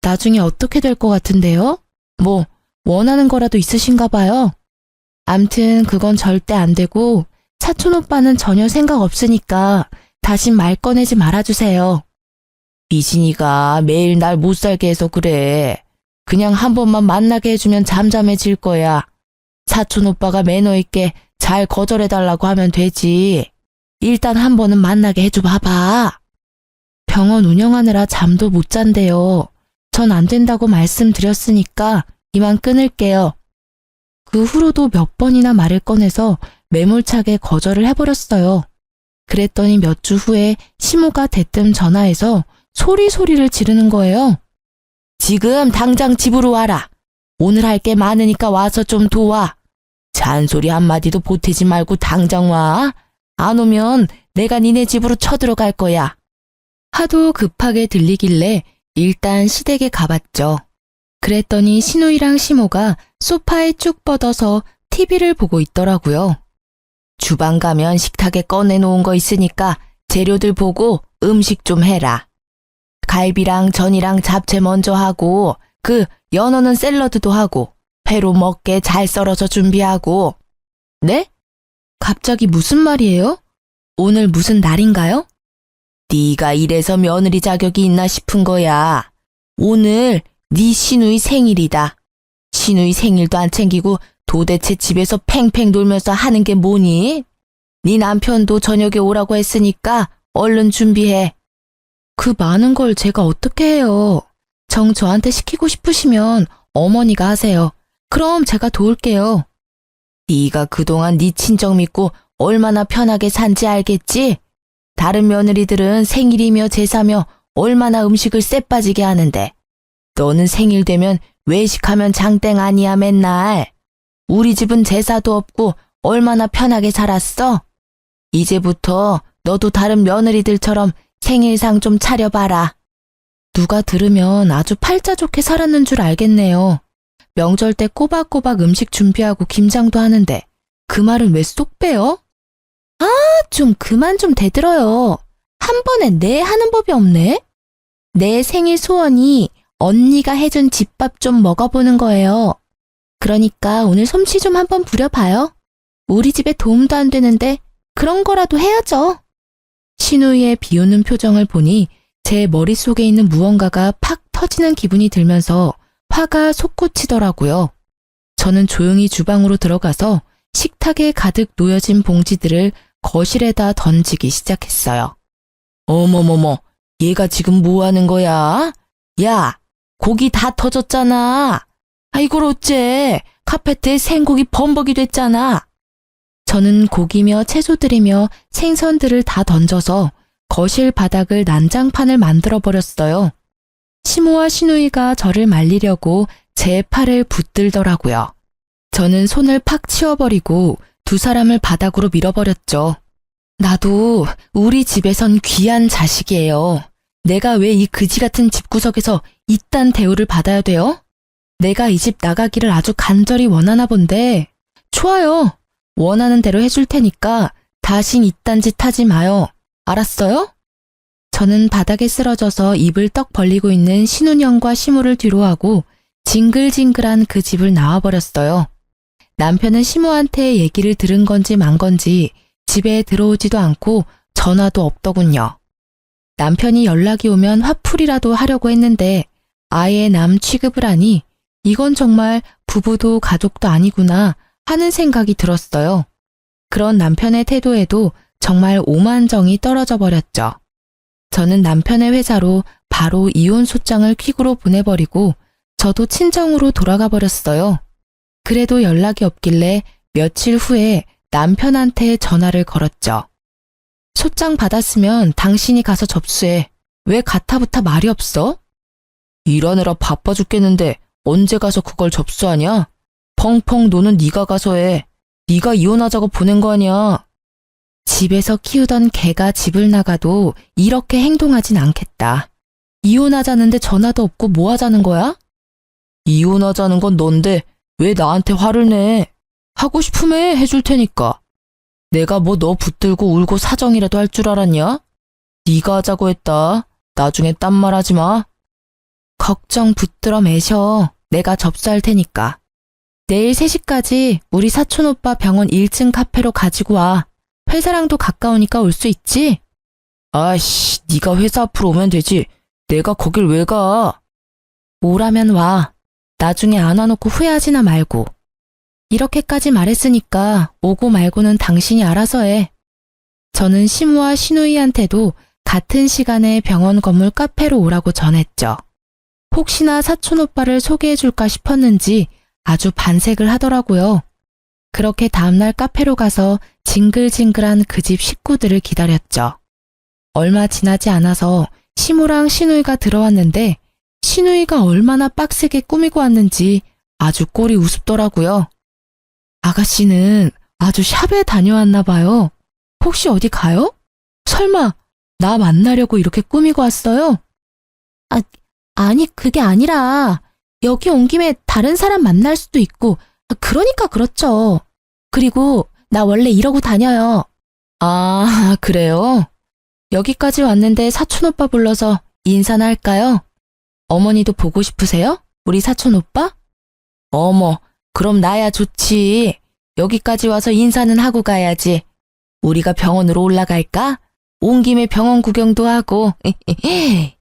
나중에 어떻게 될 것 같은데요? 뭐 원하는 거라도 있으신가 봐요. 암튼 그건 절대 안 되고 사촌 오빠는 전혀 생각 없으니까 다신 말 꺼내지 말아주세요. 미진이가 매일 날 못 살게 해서 그래. 그냥 한 번만 만나게 해주면 잠잠해질 거야. 사촌 오빠가 매너 있게 잘 거절해달라고 하면 되지. 일단 한 번은 만나게 해줘 봐봐. 병원 운영하느라 잠도 못 잔대요. 전 안 된다고 말씀드렸으니까 이만 끊을게요. 그 후로도 몇 번이나 말을 꺼내서 매몰차게 거절을 해버렸어요. 그랬더니 몇 주 후에 시모가 대뜸 전화해서 소리를 지르는 거예요. 지금 당장 집으로 와라. 오늘 할 게 많으니까 와서 좀 도와. 잔소리 한마디도 보태지 말고 당장 와. 안 오면 내가 니네 집으로 쳐들어갈 거야. 하도 급하게 들리길래 일단 시댁에 가봤죠. 그랬더니 신우이랑 시모가 소파에 쭉 뻗어서 TV를 보고 있더라고요. 주방 가면 식탁에 꺼내놓은 거 있으니까 재료들 보고 음식 좀 해라. 갈비랑 전이랑 잡채 먼저 하고 그 연어는 샐러드도 하고 회로 먹게 잘 썰어서 준비하고. 네? 갑자기 무슨 말이에요? 오늘 무슨 날인가요? 네가 이래서 며느리 자격이 있나 싶은 거야. 오늘 네 시누이 생일이다. 시누이 생일도 안 챙기고 도대체 집에서 팽팽 돌면서 하는 게 뭐니? 네 남편도 저녁에 오라고 했으니까 얼른 준비해. 그 많은 걸 제가 어떻게 해요? 정 저한테 시키고 싶으시면 어머니가 하세요. 그럼 제가 도울게요. 네가 그동안 네 친정 믿고 얼마나 편하게 산지 알겠지? 다른 며느리들은 생일이며 제사며 얼마나 음식을 쎄빠지게 하는데 너는 생일 되면 외식하면 장땡 아니야 맨날. 우리 집은 제사도 없고 얼마나 편하게 살았어? 이제부터 너도 다른 며느리들처럼 생일상 좀 차려봐라. 누가 들으면 아주 팔자 좋게 살았는 줄 알겠네요. 명절 때 꼬박꼬박 음식 준비하고 김장도 하는데 그 말은 왜 쏙 빼요? 아, 좀 그만 좀 대들어요. 한 번에 네 하는 법이 없네. 내 생일 소원이 언니가 해준 집밥 좀 먹어보는 거예요. 그러니까 오늘 솜씨 좀 한번 부려봐요. 우리 집에 도움도 안 되는데 그런 거라도 해야죠. 신우이의 비웃는 표정을 보니 제 머릿속에 있는 무언가가 팍 터지는 기분이 들면서 화가 솟구치더라고요. 저는 조용히 주방으로 들어가서 식탁에 가득 놓여진 봉지들을 거실에다 던지기 시작했어요. 어머머머, 얘가 지금 뭐 하는 거야? 야, 고기 다 터졌잖아. 아, 이걸 어째? 카페트에 생고기 범벅이 됐잖아. 저는 고기며 채소들이며 생선들을 다 던져서 거실 바닥을 난장판을 만들어버렸어요. 시모와 시누이가 저를 말리려고 제 팔을 붙들더라고요. 저는 손을 팍 치워버리고 두 사람을 바닥으로 밀어버렸죠. 나도 우리 집에선 귀한 자식이에요. 내가 왜 이 그지 같은 집구석에서 이딴 대우를 받아야 돼요? 내가 이 집 나가기를 아주 간절히 원하나 본데. 좋아요. 원하는 대로 해줄 테니까 다신 이딴 짓 하지 마요. 알았어요? 저는 바닥에 쓰러져서 입을 떡 벌리고 있는 신운영과 시모를 뒤로하고 징글징글한 그 집을 나와버렸어요. 남편은 시모한테 얘기를 들은 건지 만 건지 집에 들어오지도 않고 전화도 없더군요. 남편이 연락이 오면 화풀이라도 하려고 했는데 아예 남 취급을 하니 이건 정말 부부도 가족도 아니구나 하는 생각이 들었어요. 그런 남편의 태도에도 정말 오만정이 떨어져 버렸죠. 저는 남편의 회사로 바로 이혼 소장을 퀵으로 보내버리고 저도 친정으로 돌아가 버렸어요. 그래도 연락이 없길래 며칠 후에 남편한테 전화를 걸었죠. 소장 받았으면 당신이 가서 접수해. 왜 가타부타 말이 없어? 일하느라 바빠 죽겠는데 언제 가서 그걸 접수하냐? 펑펑 노는 네가 가서 해. 네가 이혼하자고 보낸 거 아니야. 집에서 키우던 개가 집을 나가도 이렇게 행동하진 않겠다. 이혼하자는데 전화도 없고 뭐 하자는 거야? 이혼하자는 건 넌데 왜 나한테 화를 내? 하고 싶으면 해줄 테니까. 내가 뭐 너 붙들고 울고 사정이라도 할 줄 알았냐? 네가 하자고 했다. 나중에 딴 말 하지 마. 걱정 붙들어 매셔. 내가 접수할 테니까. 내일 3시까지 우리 사촌 오빠 병원 1층 카페로 가지고 와. 회사랑도 가까우니까 올 수 있지? 아이씨, 네가 회사 앞으로 오면 되지. 내가 거길 왜 가? 오라면 와. 나중에 안 와놓고 후회하지나 말고. 이렇게까지 말했으니까 오고 말고는 당신이 알아서 해. 저는 시무와 신우이한테도 같은 시간에 병원 건물 카페로 오라고 전했죠. 혹시나 사촌 오빠를 소개해줄까 싶었는지 아주 반색을 하더라고요. 그렇게 다음날 카페로 가서 징글징글한 그 집 식구들을 기다렸죠. 얼마 지나지 않아서 시무랑 신우이가 들어왔는데 신우이가 얼마나 빡세게 꾸미고 왔는지 아주 꼴이 우습더라고요. 아가씨는 아주 샵에 다녀왔나 봐요. 혹시 어디 가요? 설마 나 만나려고 이렇게 꾸미고 왔어요? 아니 그게 아니라 여기 온 김에 다른 사람 만날 수도 있고 그러니까 그렇죠. 그리고 나 원래 이러고 다녀요. 아, 그래요? 여기까지 왔는데 사촌 오빠 불러서 인사나 할까요? 어머니도 보고 싶으세요? 우리 사촌 오빠? 어머, 그럼 나야 좋지. 여기까지 와서 인사는 하고 가야지. 우리가 병원으로 올라갈까? 온 김에 병원 구경도 하고.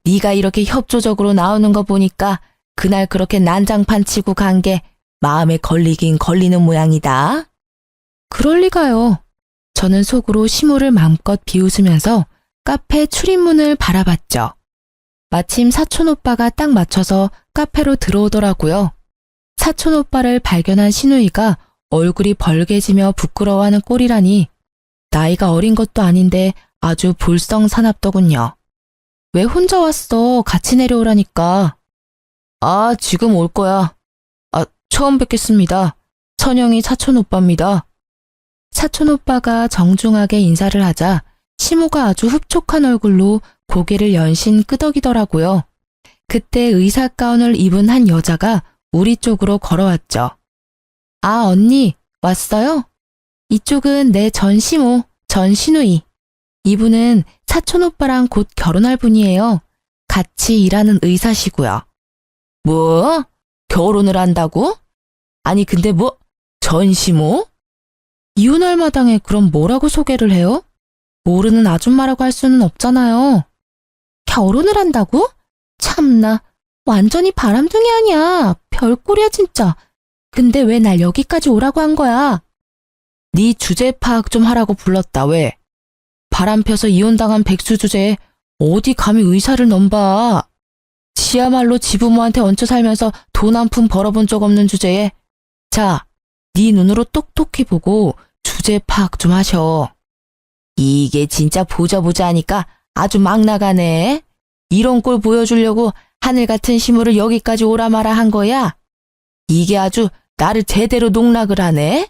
네가 이렇게 협조적으로 나오는 거 보니까 그날 그렇게 난장판 치고 간 게 마음에 걸리긴 걸리는 모양이다. 그럴 리가요. 저는 속으로 시무를 마음껏 비웃으면서 카페 출입문을 바라봤죠. 마침 사촌 오빠가 딱 맞춰서 카페로 들어오더라고요. 사촌 오빠를 발견한 신우이가 얼굴이 벌개지며 부끄러워하는 꼴이라니 나이가 어린 것도 아닌데 아주 볼썽사납더군요. 왜 혼자 왔어? 같이 내려오라니까. 아, 지금 올 거야. 처음 뵙겠습니다. 천영이 사촌 오빠입니다. 사촌 오빠가 정중하게 인사를 하자 시무가 아주 흡족한 얼굴로 고개를 연신 끄덕이더라고요. 그때 의사 가운을 입은 한 여자가 우리 쪽으로 걸어왔죠. 아, 언니, 왔어요? 이쪽은 내 전시모, 전신우이. 이분은 사촌 오빠랑 곧 결혼할 분이에요. 같이 일하는 의사시고요. 뭐? 결혼을 한다고? 아니, 근데 뭐, 전시모? 이혼할 마당에 그럼 뭐라고 소개를 해요? 모르는 아줌마라고 할 수는 없잖아요. 결혼을 한다고? 참나, 완전히 바람둥이 아니야. 별꼴이야 진짜. 근데 왜 날 여기까지 오라고 한 거야? 네 주제 파악 좀 하라고 불렀다. 왜? 바람 펴서 이혼당한 백수 주제에 어디 감히 의사를 넘봐. 지야말로 지부모한테 얹혀 살면서 돈 한 푼 벌어본 적 없는 주제에 자, 네 눈으로 똑똑히 보고 주제 파악 좀 하셔. 이게 진짜 보자 하니까 아주 막 나가네. 이런 꼴 보여주려고 하늘 같은 시무를 여기까지 오라 마라 한 거야? 이게 아주 나를 제대로 농락을 하네?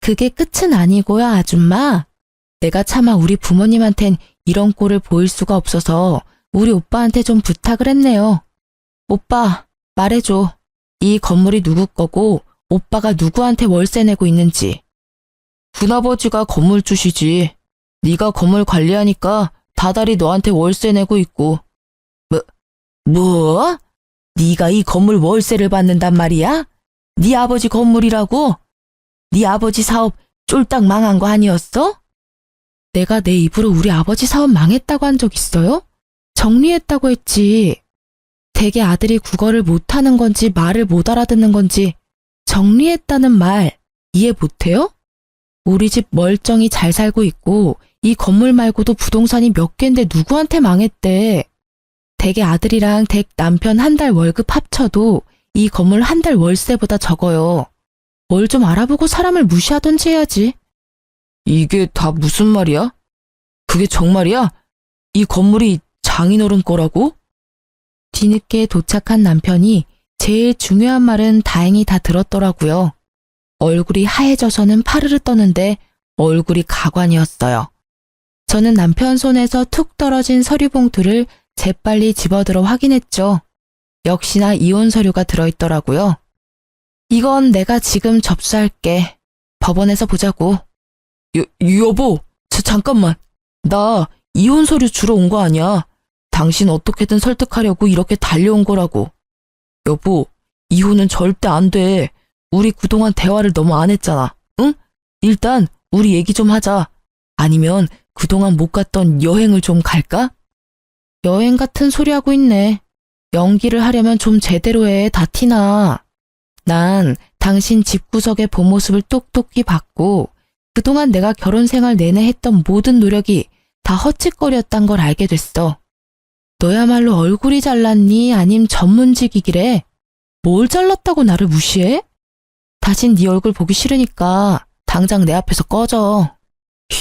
그게 끝은 아니고요, 아줌마. 내가 차마 우리 부모님한텐 이런 꼴을 보일 수가 없어서 우리 오빠한테 좀 부탁을 했네요. 오빠, 말해줘. 이 건물이 누구 거고 오빠가 누구한테 월세 내고 있는지. 군아버지가 건물주시지. 네가 건물 관리하니까 다달이 너한테 월세 내고 있고. 뭐? 네가 이 건물 월세를 받는단 말이야? 네 아버지 건물이라고? 네 아버지 사업 쫄딱 망한 거 아니었어? 내가 내 입으로 우리 아버지 사업 망했다고 한 적 있어요? 정리했다고 했지. 대개 아들이 국어를 못하는 건지 말을 못 알아듣는 건지 정리했다는 말 이해 못해요? 우리 집 멀쩡히 잘 살고 있고 이 건물 말고도 부동산이 몇 갠데 누구한테 망했대. 대개 아들이랑 댁 남편 한 달 월급 합쳐도 이 건물 한 달 월세보다 적어요. 뭘 좀 알아보고 사람을 무시하던지 해야지. 이게 다 무슨 말이야? 그게 정말이야? 이 건물이 장인어른 거라고? 뒤늦게 도착한 남편이 제일 중요한 말은 다행히 다 들었더라고요. 얼굴이 하얘져서는 파르르 떠는데 얼굴이 가관이었어요. 저는 남편 손에서 툭 떨어진 서류 봉투를 재빨리 집어들어 확인했죠. 역시나 이혼 서류가 들어있더라고요. 이건 내가 지금 접수할게. 법원에서 보자고. 여보, 잠깐만. 나 이혼 서류 주러 온 거 아니야. 당신 어떻게든 설득하려고 이렇게 달려온 거라고. 여보, 이혼은 절대 안 돼. 우리 그동안 대화를 너무 안 했잖아. 응? 일단 우리 얘기 좀 하자. 아니면 그동안 못 갔던 여행을 좀 갈까? 여행 같은 소리 하고 있네. 연기를 하려면 좀 제대로 해. 다 티나. 난 당신 집구석의 본 모습을 똑똑히 봤고 그동안 내가 결혼 생활 내내 했던 모든 노력이 다 헛짓거리였단 걸 알게 됐어. 너야말로 얼굴이 잘났니? 아님 전문직이기래? 뭘 잘났다고 나를 무시해? 다신 네 얼굴 보기 싫으니까 당장 내 앞에서 꺼져.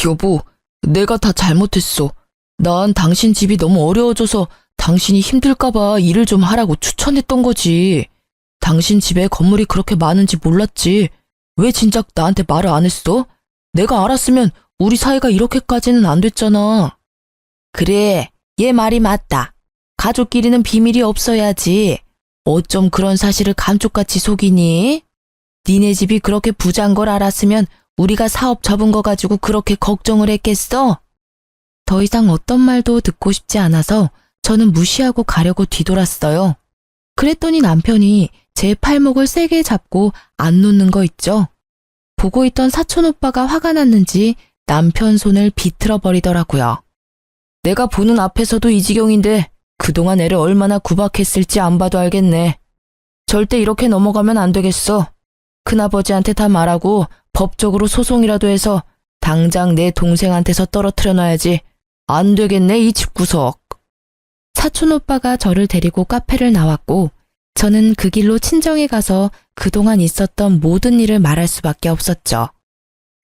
여보, 내가 다 잘못했어. 난 당신 집이 너무 어려워져서 당신이 힘들까봐 일을 좀 하라고 추천했던 거지. 당신 집에 건물이 그렇게 많은지 몰랐지. 왜 진작 나한테 말을 안 했어? 내가 알았으면 우리 사이가 이렇게까지는 안 됐잖아. 그래, 얘 말이 맞다. 가족끼리는 비밀이 없어야지. 어쩜 그런 사실을 감쪽같이 속이니? 니네 집이 그렇게 부자인 걸 알았으면 우리가 사업 접은 거 가지고 그렇게 걱정을 했겠어? 더 이상 어떤 말도 듣고 싶지 않아서 저는 무시하고 가려고 뒤돌았어요. 그랬더니 남편이 제 팔목을 세게 잡고 안 놓는 거 있죠? 보고 있던 사촌 오빠가 화가 났는지 남편 손을 비틀어 버리더라고요. 내가 보는 앞에서도 이 지경인데 그동안 애를 얼마나 구박했을지 안 봐도 알겠네. 절대 이렇게 넘어가면 안 되겠어. 큰아버지한테 다 말하고 법적으로 소송이라도 해서 당장 내 동생한테서 떨어뜨려 놔야지. 안 되겠네, 이 집구석. 사촌 오빠가 저를 데리고 카페를 나왔고 저는 그 길로 친정에 가서 그동안 있었던 모든 일을 말할 수밖에 없었죠.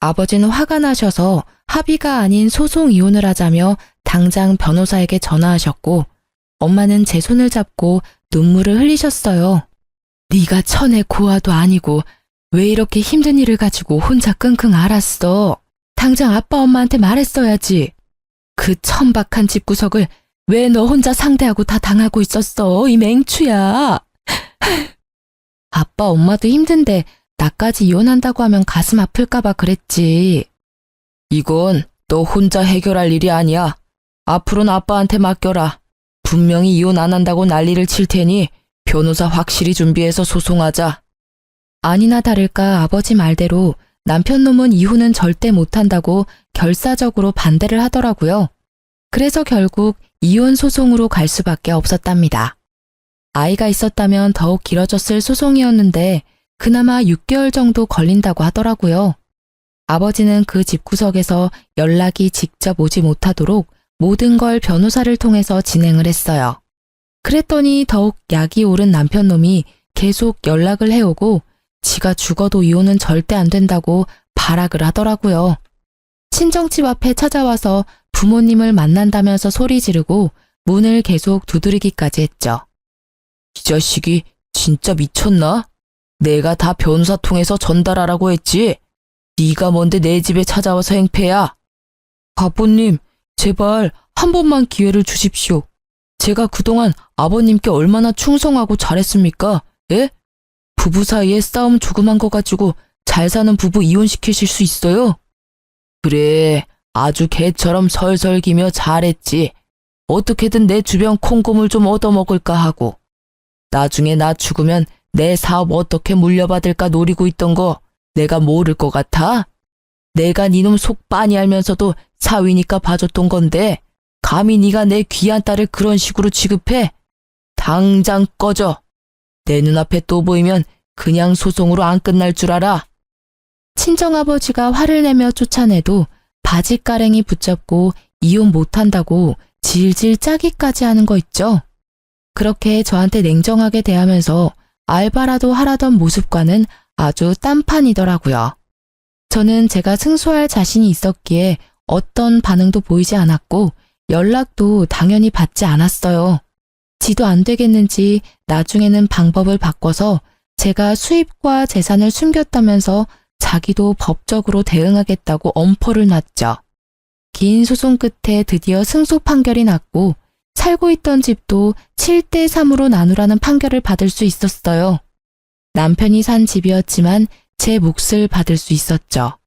아버지는 화가 나셔서 합의가 아닌 소송 이혼을 하자며 당장 변호사에게 전화하셨고 엄마는 제 손을 잡고 눈물을 흘리셨어요. 네가 천의 고아도 아니고 왜 이렇게 힘든 일을 가지고 혼자 끙끙 앓았어. 당장 아빠 엄마한테 말했어야지. 그 천박한 집구석을 왜 너 혼자 상대하고 다 당하고 있었어, 이 맹추야. 아빠 엄마도 힘든데 나까지 이혼한다고 하면 가슴 아플까봐 그랬지. 이건 너 혼자 해결할 일이 아니야. 앞으로는 아빠한테 맡겨라. 분명히 이혼 안 한다고 난리를 칠 테니 변호사 확실히 준비해서 소송하자. 아니나 다를까 아버지 말대로 남편 놈은 이혼은 절대 못한다고 결사적으로 반대를 하더라고요. 그래서 결국 이혼 소송으로 갈 수밖에 없었답니다. 아이가 있었다면 더욱 길어졌을 소송이었는데 그나마 6개월 정도 걸린다고 하더라고요. 아버지는 그 집구석에서 연락이 직접 오지 못하도록 모든 걸 변호사를 통해서 진행을 했어요. 그랬더니 더욱 약이 오른 남편 놈이 계속 연락을 해오고 지가 죽어도 이혼은 절대 안 된다고 발악을 하더라고요. 친정집 앞에 찾아와서 부모님을 만난다면서 소리 지르고 문을 계속 두드리기까지 했죠. 이 자식이 진짜 미쳤나? 내가 다 변호사 통해서 전달하라고 했지. 네가 뭔데 내 집에 찾아와서 행패야. 아버님, 제발 한 번만 기회를 주십시오. 제가 그동안 아버님께 얼마나 충성하고 잘했습니까? 예? 부부 사이에 싸움 조그만 거 가지고 잘 사는 부부 이혼시키실 수 있어요? 그래, 아주 개처럼 설설기며 잘했지. 어떻게든 내 주변 콩고물 좀 얻어먹을까 하고. 나중에 나 죽으면 내 사업 어떻게 물려받을까 노리고 있던 거 내가 모를 것 같아? 내가 니놈 속 빤히 알면서도 사위니까 봐줬던 건데 감히 네가 내 귀한 딸을 그런 식으로 취급해? 당장 꺼져. 내 눈앞에 또 보이면 그냥 소송으로 안 끝날 줄 알아. 친정아버지가 화를 내며 쫓아내도 바지가랭이 붙잡고 이혼 못한다고 질질 짜기까지 하는 거 있죠. 그렇게 저한테 냉정하게 대하면서 알바라도 하라던 모습과는 아주 딴판이더라고요. 저는 제가 승소할 자신이 있었기에 어떤 반응도 보이지 않았고 연락도 당연히 받지 않았어요. 지도 안 되겠는지 나중에는 방법을 바꿔서 제가 수입과 재산을 숨겼다면서 자기도 법적으로 대응하겠다고 엄포를 놨죠. 긴 소송 끝에 드디어 승소 판결이 났고 살고 있던 집도 7대 3으로 나누라는 판결을 받을 수 있었어요. 남편이 산 집이었지만 제 몫을 받을 수 있었죠.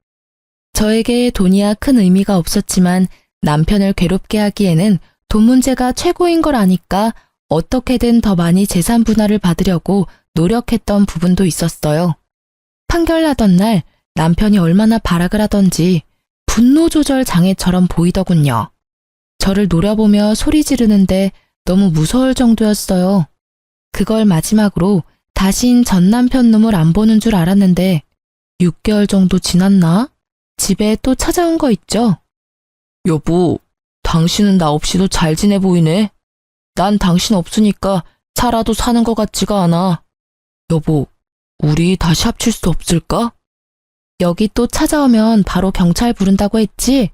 저에게 돈이야 큰 의미가 없었지만 남편을 괴롭게 하기에는 돈 문제가 최고인 걸 아니까 어떻게든 더 많이 재산 분할을 받으려고 노력했던 부분도 있었어요. 판결 나던 날 남편이 얼마나 발악을 하던지 분노 조절 장애처럼 보이더군요. 저를 노려보며 소리 지르는데 너무 무서울 정도였어요. 그걸 마지막으로 다신 전 남편 놈을 안 보는 줄 알았는데 6개월 정도 지났나? 집에 또 찾아온 거 있죠? 여보, 당신은 나 없이도 잘 지내 보이네. 난 당신 없으니까 살아도 사는 것 같지가 않아. 여보, 우리 다시 합칠 수 없을까? 여기 또 찾아오면 바로 경찰 부른다고 했지?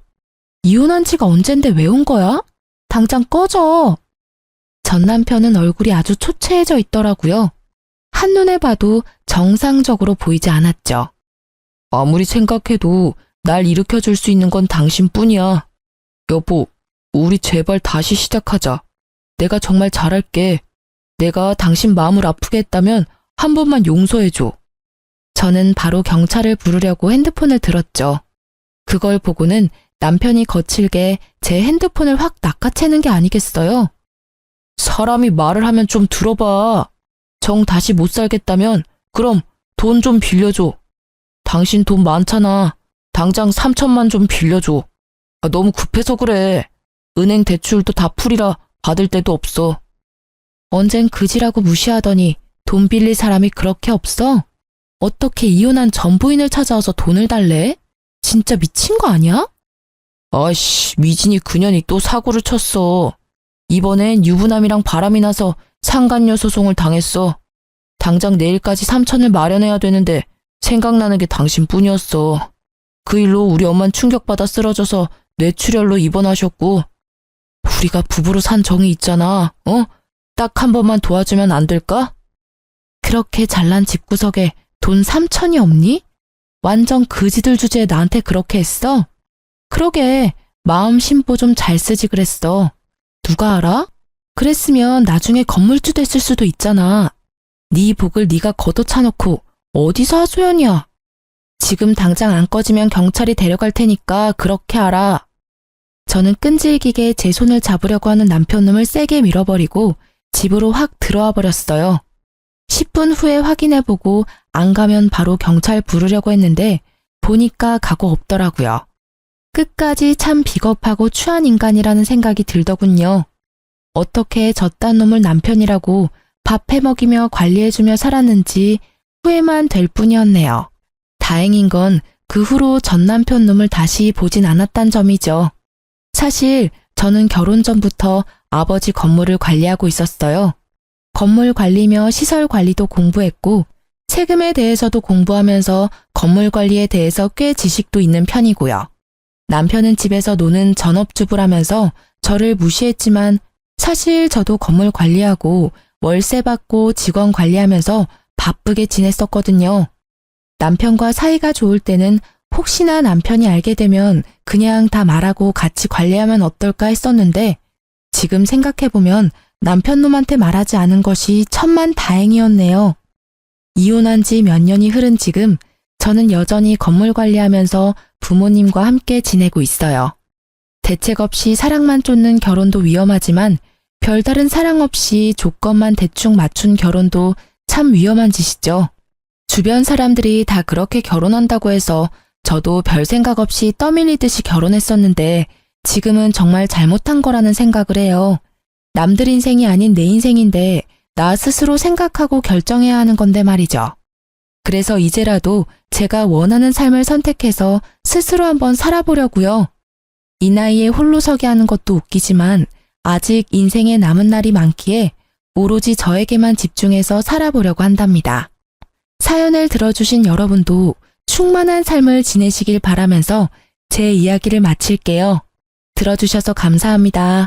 이혼한 지가 언젠데 왜 온 거야? 당장 꺼져. 전 남편은 얼굴이 아주 초췌해져 있더라고요. 한눈에 봐도 정상적으로 보이지 않았죠. 아무리 생각해도 날 일으켜줄 수 있는 건 당신뿐이야. 여보, 우리 제발 다시 시작하자. 내가 정말 잘할게. 내가 당신 마음을 아프게 했다면 한 번만 용서해줘. 저는 바로 경찰을 부르려고 핸드폰을 들었죠. 그걸 보고는 남편이 거칠게 제 핸드폰을 확 낚아채는 게 아니겠어요? 사람이 말을 하면 좀 들어봐. 정 다시 못 살겠다면 그럼 돈 좀 빌려줘. 당신 돈 많잖아. 당장 3천만 좀 빌려줘. 너무 급해서 그래. 은행 대출도 다 풀이라 받을 데도 없어. 언젠 그지라고 무시하더니 돈 빌릴 사람이 그렇게 없어? 어떻게 이혼한 전 부인을 찾아와서 돈을 달래? 진짜 미친 거 아니야? 아이씨, 미진이 그년이 또 사고를 쳤어. 이번엔 유부남이랑 바람이 나서 상간녀 소송을 당했어. 당장 내일까지 3천을 마련해야 되는데 생각나는 게 당신뿐이었어. 그 일로 우리 엄만 충격받아 쓰러져서 뇌출혈로 입원하셨고 우리가 부부로 산 정이 있잖아. 딱 한 번만 도와주면 안 될까? 그렇게 잘난 집구석에 돈 3천이 없니? 완전 그지들 주제에 나한테 그렇게 했어? 그러게 마음 심보 좀 잘 쓰지 그랬어. 누가 알아? 그랬으면 나중에 건물주 됐을 수도 있잖아. 네 복을 네가 걷어차놓고 어디서 하소연이야. 지금 당장 안 꺼지면 경찰이 데려갈 테니까 그렇게 알아. 저는 끈질기게 제 손을 잡으려고 하는 남편놈을 세게 밀어버리고 집으로 확 들어와 버렸어요. 10분 후에 확인해보고 안 가면 바로 경찰 부르려고 했는데 보니까 각오 없더라고요. 끝까지 참 비겁하고 추한 인간이라는 생각이 들더군요. 어떻게 저딴 놈을 남편이라고 밥 해먹이며 관리해주며 살았는지 후회만 될 뿐이었네요. 다행인 건 그 후로 전 남편 놈을 다시 보진 않았단 점이죠. 사실 저는 결혼 전부터 아버지 건물을 관리하고 있었어요. 건물 관리며 시설 관리도 공부했고 세금에 대해서도 공부하면서 건물 관리에 대해서 꽤 지식도 있는 편이고요. 남편은 집에서 노는 전업주부라면서 저를 무시했지만 사실 저도 건물 관리하고 월세 받고 직원 관리하면서 바쁘게 지냈었거든요. 남편과 사이가 좋을 때는 혹시나 남편이 알게 되면 그냥 다 말하고 같이 관리하면 어떨까 했었는데 지금 생각해보면 남편 놈한테 말하지 않은 것이 천만 다행이었네요. 이혼한 지 몇 년이 흐른 지금 저는 여전히 건물 관리하면서 부모님과 함께 지내고 있어요. 대책 없이 사랑만 쫓는 결혼도 위험하지만 별다른 사랑 없이 조건만 대충 맞춘 결혼도 참 위험한 짓이죠. 주변 사람들이 다 그렇게 결혼한다고 해서 저도 별 생각 없이 떠밀리듯이 결혼했었는데 지금은 정말 잘못한 거라는 생각을 해요. 남들 인생이 아닌 내 인생인데 나 스스로 생각하고 결정해야 하는 건데 말이죠. 그래서 이제라도 제가 원하는 삶을 선택해서 스스로 한번 살아보려고요. 이 나이에 홀로 서게 하는 것도 웃기지만 아직 인생에 남은 날이 많기에 오로지 저에게만 집중해서 살아보려고 한답니다. 사연을 들어주신 여러분도 충만한 삶을 지내시길 바라면서 제 이야기를 마칠게요. 들어주셔서 감사합니다.